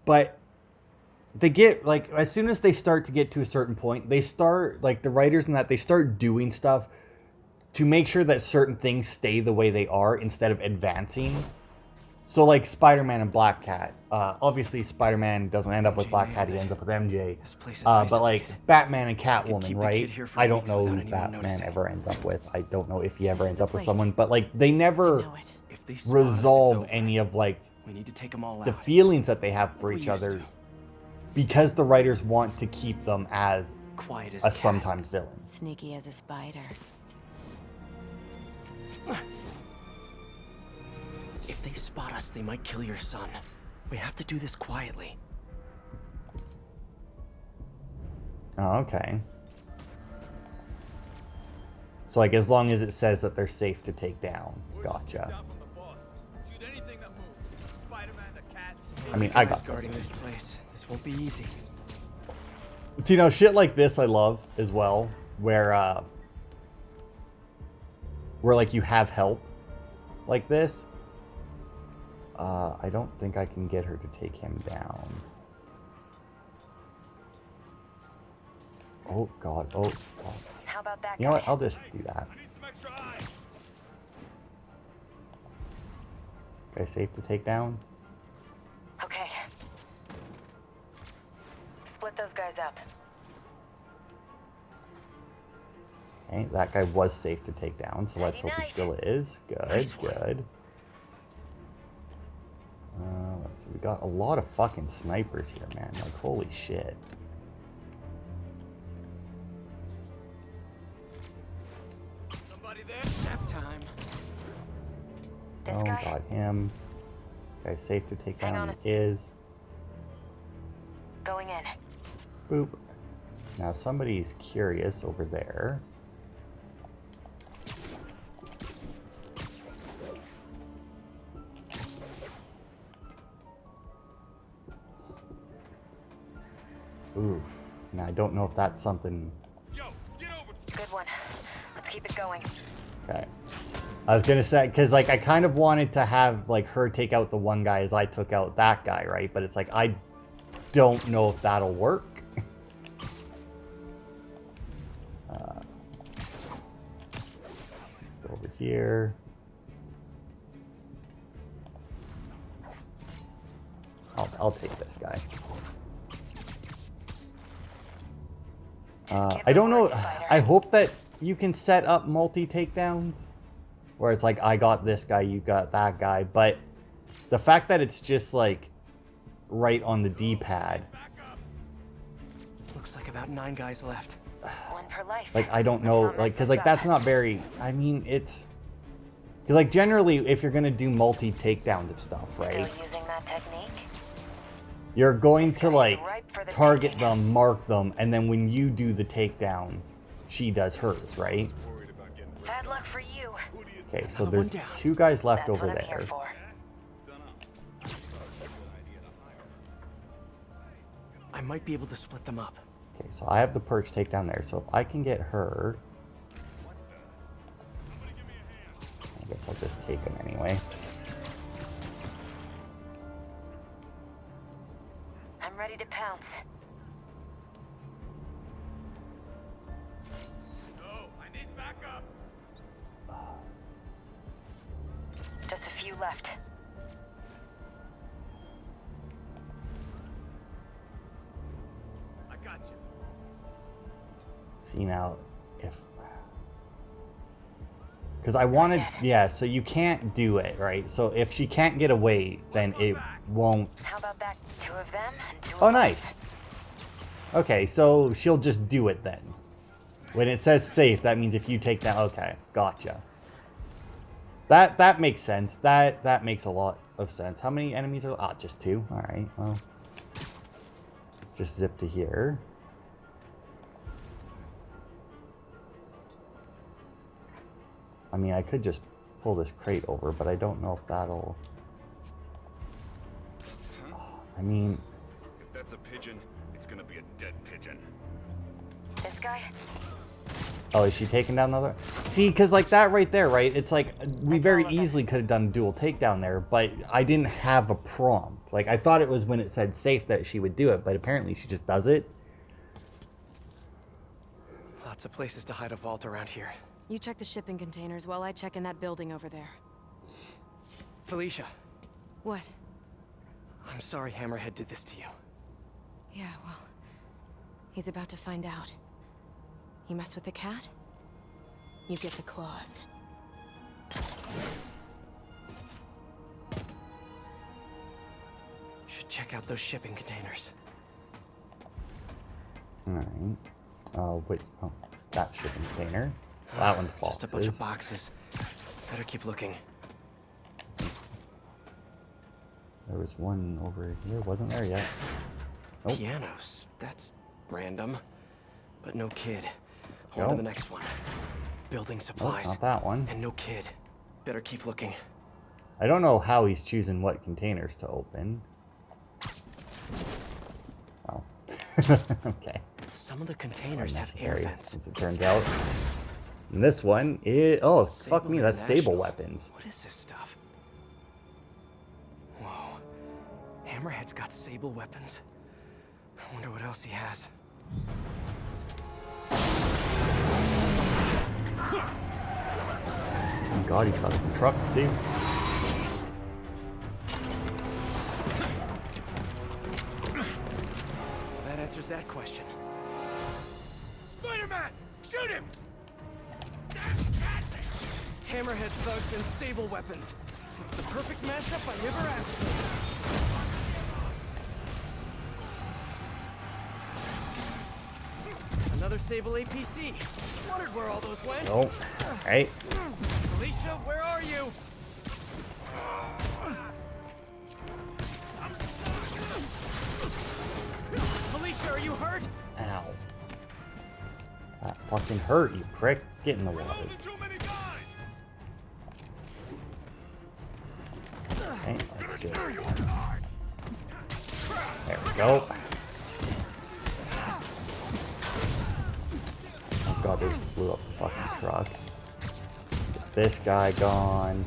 but they get, like, as soon as they start to get to a certain point, they start, like, the writers and that, they start doing stuff to make sure that certain things stay the way they are instead of advancing. So, like, Spider-Man and Black Cat. Obviously, Spider-Man doesn't end up with Black Cat, he ends up with MJ. But, like, Batman and Catwoman, right? I don't know who Batman ever ends up with. I don't know if he ever ends up with someone. But, like, they never resolve any of, like, the feelings that they have for each other because the writers want to keep them as a sometimes villain. Sneaky as a spider. If they spot us, they might kill your son. We have to do this quietly. Oh, okay. So, like, as long as it says that they're safe to take down. Gotcha. I mean, I got guarding this place. This won't be easy. So, you know, shit like this I love as well, where like, you have help like this. I don't think I can get her to take him down. Oh, God. Oh, God. How about that? You know what? I'll just do that. Okay, safe to take down. split those guys up. Okay, that guy was safe to take down, so let's hope he Night-night. still is. Good, Nice one. good. Let's see, we got a lot of fucking snipers here, man. Like, holy shit. Somebody there? Nap time. This Oh, guy? got him. Guy's safe to take Hang down. on. He is. Going in. Boop. Now somebody's curious over there. Oof. Now I don't know if that's something. Yo, get over. Good one. Let's keep it going. Okay. I was gonna say, because like I kind of wanted to have like her take out the one guy as I took out that guy, right? But it's like I don't know if that'll work. Go over here. I'll take this guy. I don't know. I hope that you can set up multi-takedowns. Where it's like, I got this guy, you got that guy. But the fact that it's just like right on the D-pad. Looks like about 9 guys left. One per life. Like, I don't know. Like, because like that's not very, I mean, it's. Because like generally, if you're going to do multi-takedowns of stuff, right? Still using that technique? You're going to like target them, mark them, and then when you do the takedown, she does hers, right? Bad luck for you. Okay, so Another one there's down. 2 guys left That's over what I'm here there. for. I might be able to split them up. Okay, so I have the perch takedown there, so if I can get her, I guess I'll just take him anyway. I'm ready to pounce. No, I need backup. Just a few left. I got you. See now, if... Because I wanted... Yeah, so you can't do it, right? So if she can't get away, then it won't... How about that? 2 of them and 2 Oh, of nice. us? Okay, so she'll just do it then. When it says safe, that means if you take down... Okay, gotcha. That makes sense. That makes a lot of sense. How many enemies are... Ah, just 2. Alright, well... Let's just zip to here. I mean, I could just pull this crate over, but I don't know if that'll... I mean... If that's a pigeon, it's gonna be a dead pigeon. This guy? Oh, is she taking down the other? See, because like that right there, right? It's like we very easily could have done dual takedown there, but I didn't have a prompt. Like I thought it was when it said safe that she would do it, but apparently she just does it. Lots of places to hide a vault around here. You check the shipping containers while I check in that building over there. Felicia, What? I'm sorry Hammerhead did this to you. Yeah, well... He's about to find out. You mess with the cat? You get the claws. Should check out those shipping containers. Alright. Wait. Oh, that shipping container. That one's boxes. Just a bunch of boxes. Better keep looking. There was one over here, wasn't there yet? Nope. Pianos. That's random. But no kid. On to Nope. the next one. Building Nope, supplies. not that one. And no kid. Better keep looking. I don't know how he's choosing what containers to open. Oh. Okay. Some of the containers have air Unnecessary, vents. as it turns out. And this one is... Oh, fuck Sable me, that's Sable International. weapons. What is this stuff? Whoa. Hammerhead's got Sable weapons. I wonder what else he has. Oh god, he's got some trucks too. That answers that question. Spider-Man! Shoot him! Hammerhead thugs and sable weapons. It's the perfect mashup I never asked for. Another sable APC. Wondered where all those went. Oh, right. Felicia, where are you? Felicia, are you hurt? Ow. That fucking hurt, you prick. Get in the water. Okay, let's just... There we go. Oh god, they just blew up the fucking truck. Get this guy gone.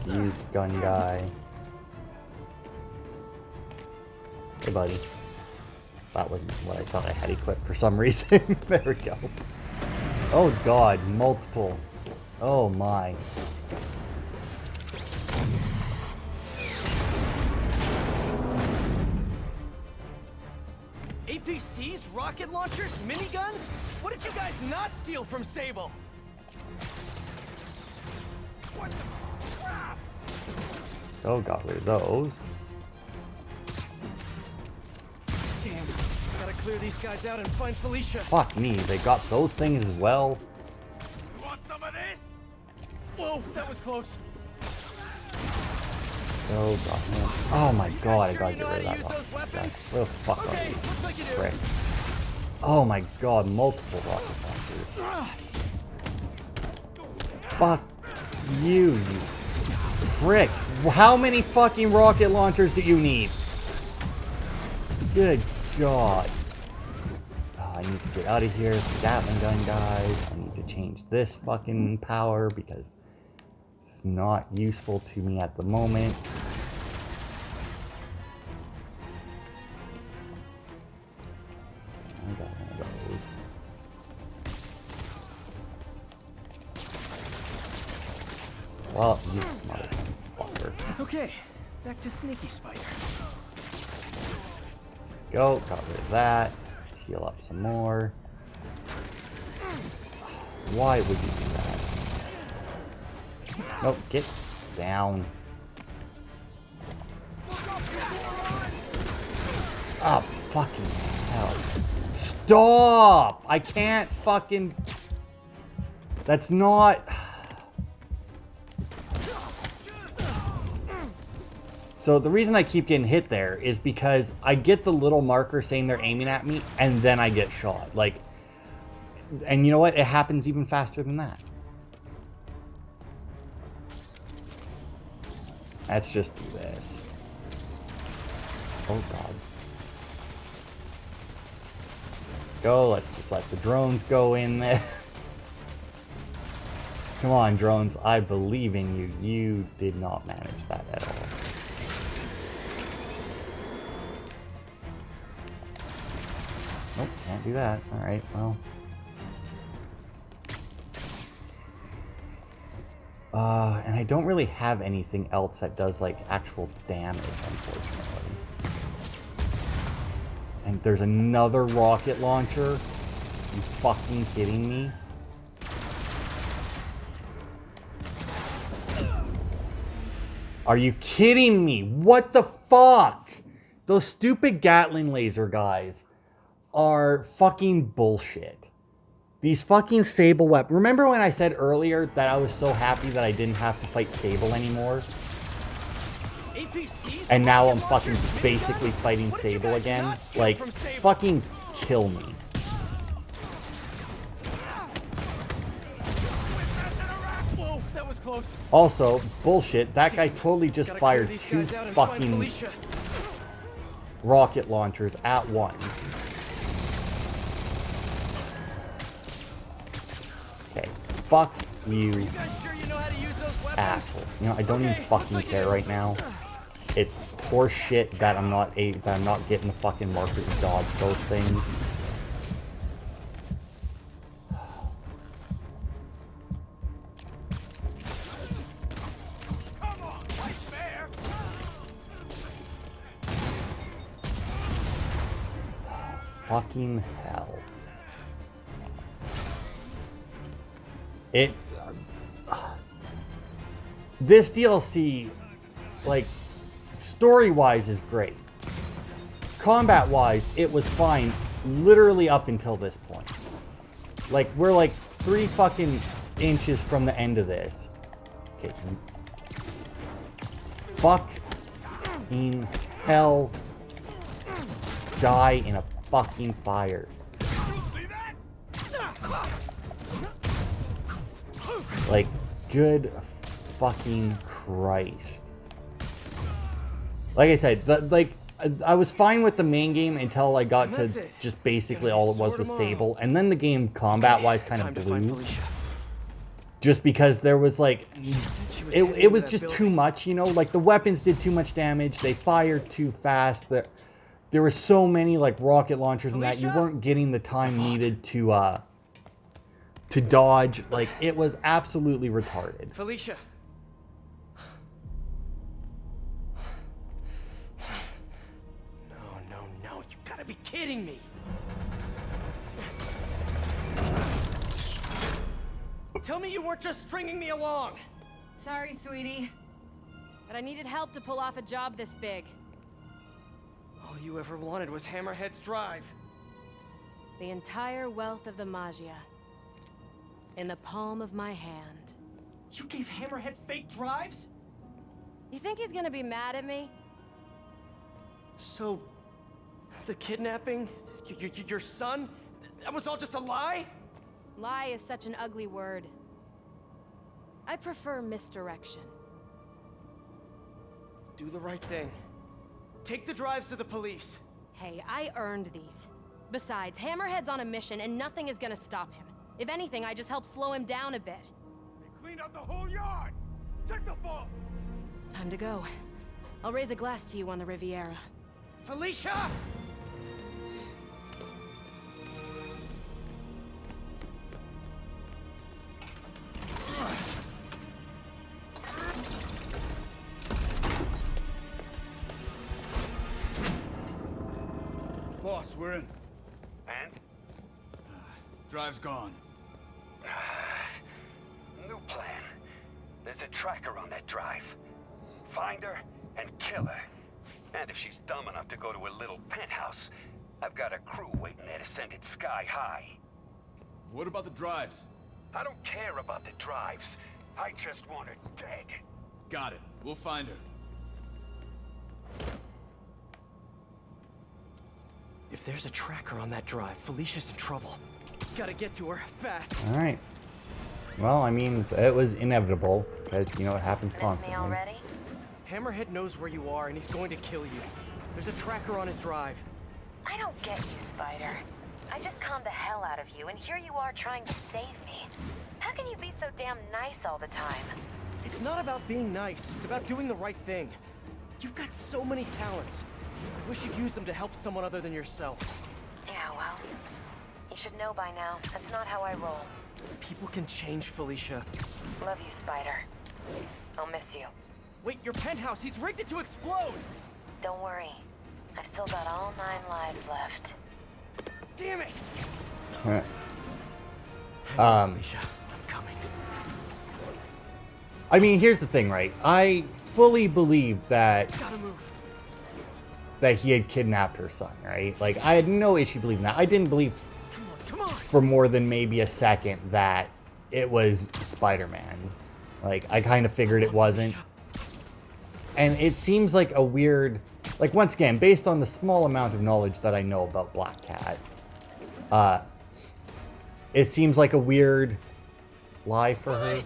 You gun guy. Hey buddy. That wasn't what I thought I had equipped for some reason. There we go. Oh god, multiple. Oh my. APCs, rocket launchers, miniguns? What did you guys not steal from Sable? What the crap? Oh, got rid of those. Damn. Gotta clear these guys out and find Felicia. Fuck me, they got those things as well. You want some of this? Whoa, that was close. Oh god, man. Oh my god, I gotta you get know rid how of to that use those rocket. weapons? Where the fuck are Okay, you? looks like you do. Frick. Oh my god, multiple rocket launchers. Fuck you, you prick. How many fucking rocket launchers do you need? Good god. Oh, I need to get out of here. The Gatling gun guys. I need to change this fucking power because it's not useful to me at the moment. I got one of those. Well, you motherfucker. Okay, back to Sneaky Spider. Go, got rid of that. Let's heal up some more. Why would you do that? Nope, get down. Oh, fucking hell. Stop! I can't fucking... That's not... So the reason I keep getting hit there is because I get the little marker saying they're aiming at me, and then I get shot. Like, and you know what? It happens even faster than that. Let's just do this. Oh god. Go, let's just let the drones go in there. Come on, drones, I believe in you. You did not manage that at all. Nope, can't do that. Alright, well. And I don't really have anything else that does, like, actual damage, unfortunately. And there's another rocket launcher? You fucking kidding me? Are you kidding me? What the fuck? Those stupid Gatling laser guys are fucking bullshit. These fucking Sable weapons. Remember when I said earlier that I was so happy that I didn't have to fight Sable anymore? And now I'm fucking basically fighting Sable again? Like, fucking kill me. Whoa, that was close. Also, bullshit, that guy totally just fired two fucking rocket launchers at once. Okay, fuck you, assholes. You know, I don't even fucking care right now. It's horse shit that I'm not getting the fucking markers to dodge those things. fucking hell. It... this DLC, like, story-wise is great. Combat-wise, it was fine literally up until this point. Like, we're like 3 fucking inches from the end of this. Okay. Fucking hell. Die in a fucking fire. Like, good fucking Christ. Like I said, I was fine with the main game until I got to just basically all it was Sable. And then the game combat-wise kind of blew. Just because there was like... It was just too much, you know? Like, the weapons did too much damage. They fired too fast. There were so many, like, rocket launchers and that you weren't getting the time needed to dodge. Like, it was absolutely retarded. Felicia. No, you gotta be kidding me. Tell me you weren't just stringing me along. Sorry, sweetie. But I needed help to pull off a job this big. All you ever wanted was Hammerhead's drive. The entire wealth of the Magia. In the palm of my hand. You gave Hammerhead fake drives? You think he's gonna be mad at me? So, the kidnapping? Your son? That was all just a lie? Lie is such an ugly word. I prefer misdirection. Do the right thing. Take the drives to the police. Hey, I earned these. Besides, Hammerhead's on a mission and nothing is gonna stop him. If anything, I just help slow him down a bit. They cleaned out the whole yard! Check the vault! Time to go. I'll raise a glass to you on the Riviera. Felicia! Boss, we're in. And? Drive's gone. New plan. There's a tracker on that drive. Find her and kill her. And if she's dumb enough to go to her little penthouse, I've got a crew waiting there to send it sky high. What about the drives? I don't care about the drives. I just want her dead. Got it. We'll find her. If there's a tracker on that drive, Felicia's in trouble. Gotta get to her, fast. Alright. Well, I mean, it was inevitable, because, you know, it happens Miss me constantly. already? Hammerhead knows where you are, and he's going to kill you. There's a tracker on his drive. I don't get you, Spider. I just conned the hell out of you, and here you are trying to save me. How can you be so damn nice all the time? It's not about being nice. It's about doing the right thing. You've got so many talents. I wish you'd use them to help someone other than yourself. Yeah, well, you should know by now. That's not how I roll. People can change, Felicia. Love you, Spider. I'll miss you. Wait, your penthouse, he's rigged it to explode! Don't worry. I've still got all 9 lives left. Damn it! Huh. Felicia, I'm coming. I mean, here's the thing, right? I fully believe that Gotta move. he had kidnapped her son, right? Like, I had no issue believing that. I didn't believe Come on! for more than maybe a second that it was Spider-Man's. Like, I kind of figured it wasn't. And it seems like a weird... Like, once again, based on the small amount of knowledge that I know about Black Cat, it seems like a weird lie for her.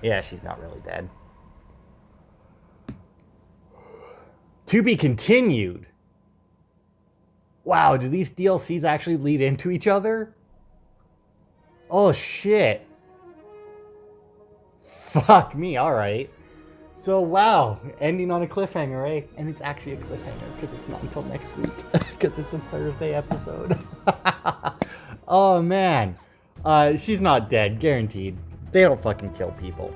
Yeah, she's not really dead. To be continued. Wow, do these DLCs actually lead into each other? Oh, shit. Fuck me, alright. So, wow, ending on a cliffhanger, eh? And it's actually a cliffhanger because it's not until next week because it's a Thursday episode. Oh, man. She's not dead, guaranteed. They don't fucking kill people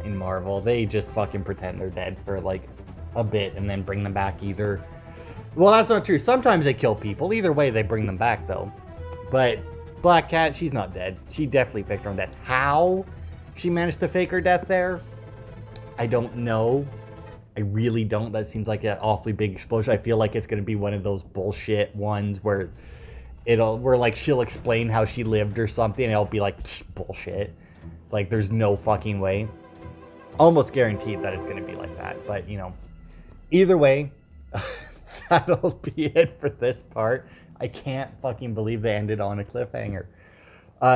in Marvel. They just fucking pretend they're dead for like a bit and then bring them back either. Well, that's not true. Sometimes they kill people. Either way, they bring them back though. But Black Cat, she's not dead. She definitely faked her own death. How she managed to fake her death there, I don't know. I really don't. That seems like an awfully big explosion. I feel like it's going to be one of those bullshit ones where like she'll explain how she lived or something and it'll be like, bullshit. Like there's no fucking way. Almost guaranteed that it's going to be like that. But, you know, either way, that'll be it for this part. I can't fucking believe they ended on a cliffhanger.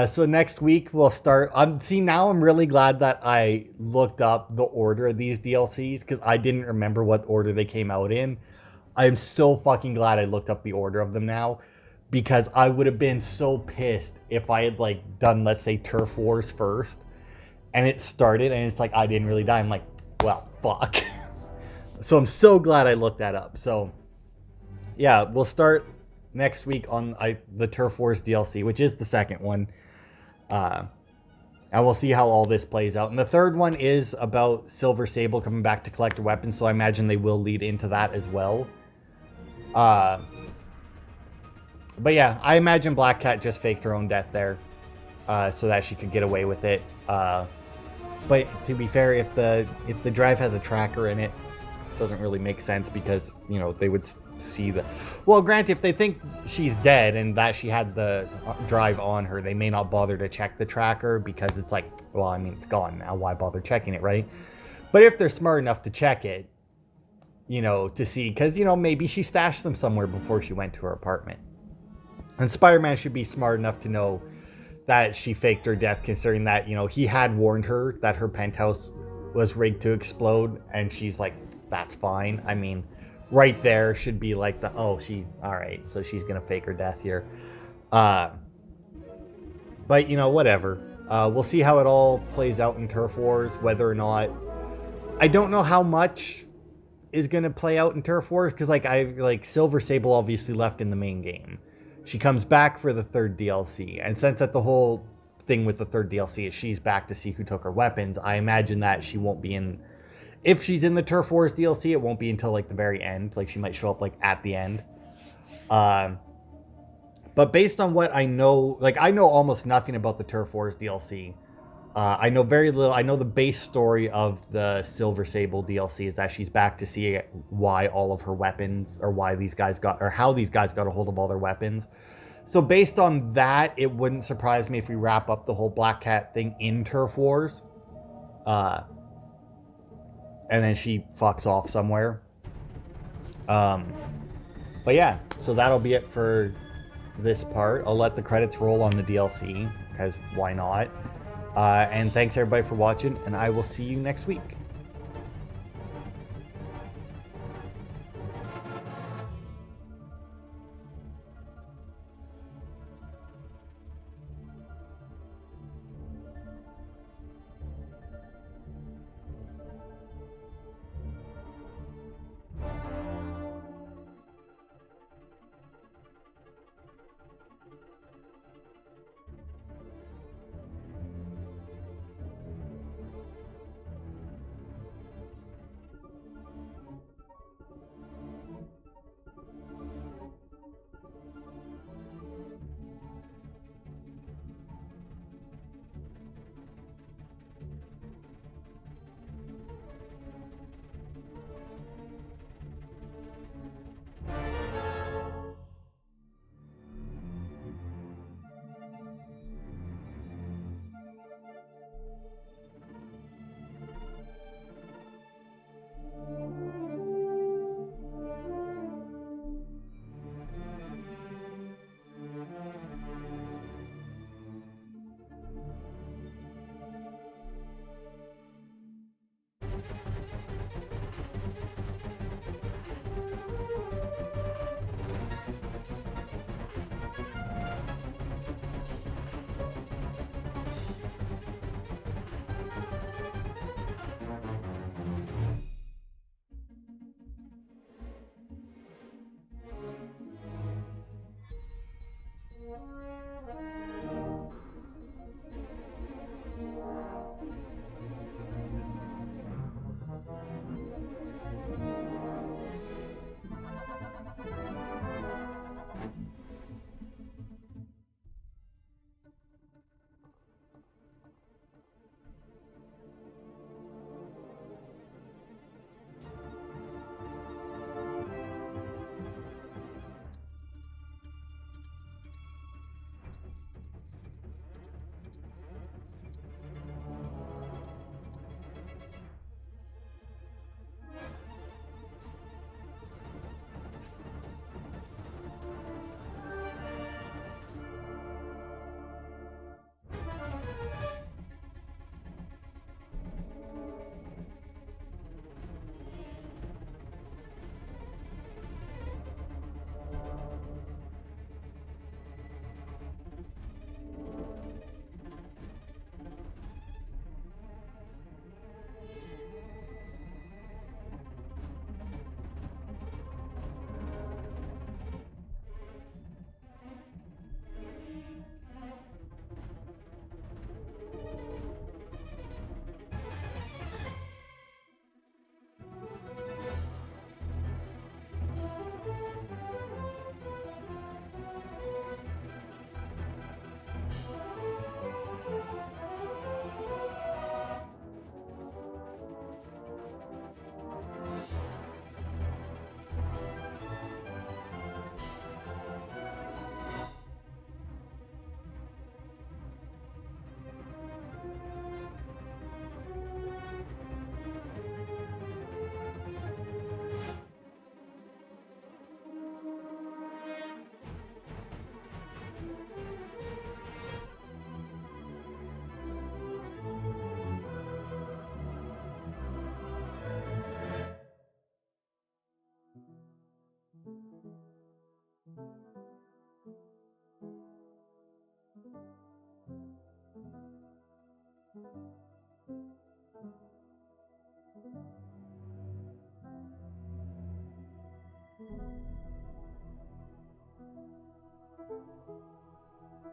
So next week we'll start. Now I'm really glad that I looked up the order of these DLCs because I didn't remember what order they came out in. I am so fucking glad I looked up the order of them now because I would have been so pissed if I had like done, let's say, Turf Wars first and it started and it's like I didn't really die. I'm like, well, fuck. So I'm so glad I looked that up. So yeah, we'll start next week on the Turf Wars DLC, which is the second one. And we'll see how all this plays out. And the third one is about Silver Sable coming back to collect her weapons, so I imagine they will lead into that as well. But yeah, I imagine Black Cat just faked her own death there so that she could get away with it. But to be fair, if the drive has a tracker in it, doesn't really make sense because, you know, they would see the... Well, granted, if they think she's dead and that she had the drive on her, they may not bother to check the tracker because it's like, well, I mean, it's gone now. Why bother checking it, right? But if they're smart enough to check it, you know, to see... Because, you know, maybe she stashed them somewhere before she went to her apartment. And Spider-Man should be smart enough to know that she faked her death, considering that, you know, he had warned her that her penthouse was rigged to explode, and she's like, that's fine. I mean, right there should be like the, oh, all right, so she's gonna fake her death here. But, you know, whatever. We'll see how it all plays out in Turf Wars, whether or not... I don't know how much is gonna play out in Turf Wars, because, like, Silver Sable obviously left in the main game. She comes back for the third DLC, and since that the whole thing with the third DLC is she's back to see who took her weapons, I imagine that she won't be in... If she's in the Turf Wars DLC, it won't be until, like, the very end. Like, she might show up, like, at the end. But based on what I know... Like, I know almost nothing about the Turf Wars DLC. I know very little. I know the base story of the Silver Sable DLC is that she's back to see why all of her weapons... Or why these guys got... Or how these guys got a hold of all their weapons. So based on that, it wouldn't surprise me if we wrap up the whole Black Cat thing in Turf Wars. And then she fucks off somewhere. But yeah, so that'll be it for this part. I'll let the credits roll on the DLC, because why not? And thanks everybody for watching, and I will see you next week.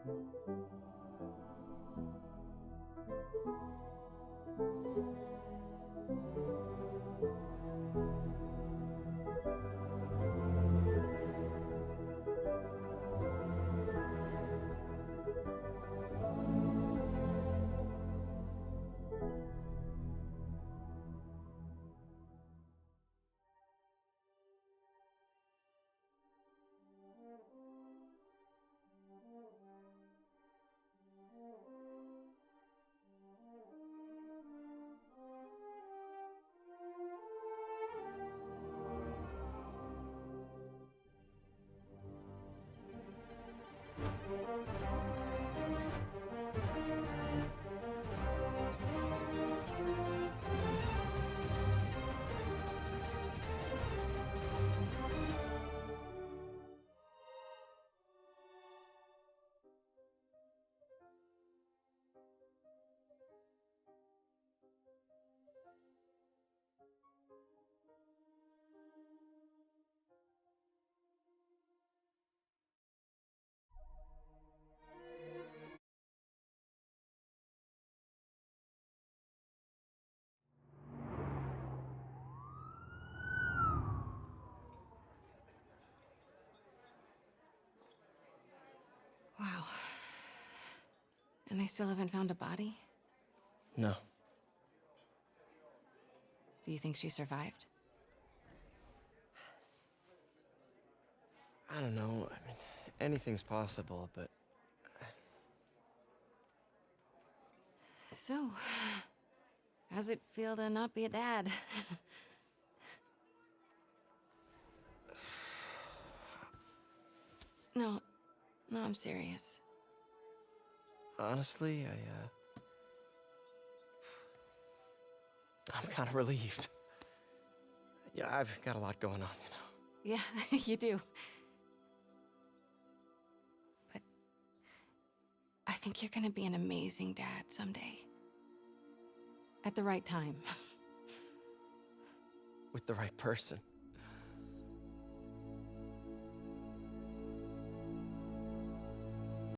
Wow. And they still haven't found a body? No. Do you think she survived? I don't know. I mean, anything's possible, but... So, how's it feel to not be a dad? No, I'm serious. Honestly, I'm kind of relieved. Yeah, I've got a lot going on, you know. Yeah, you do. But I think you're gonna be an amazing dad someday. At the right time. With the right person.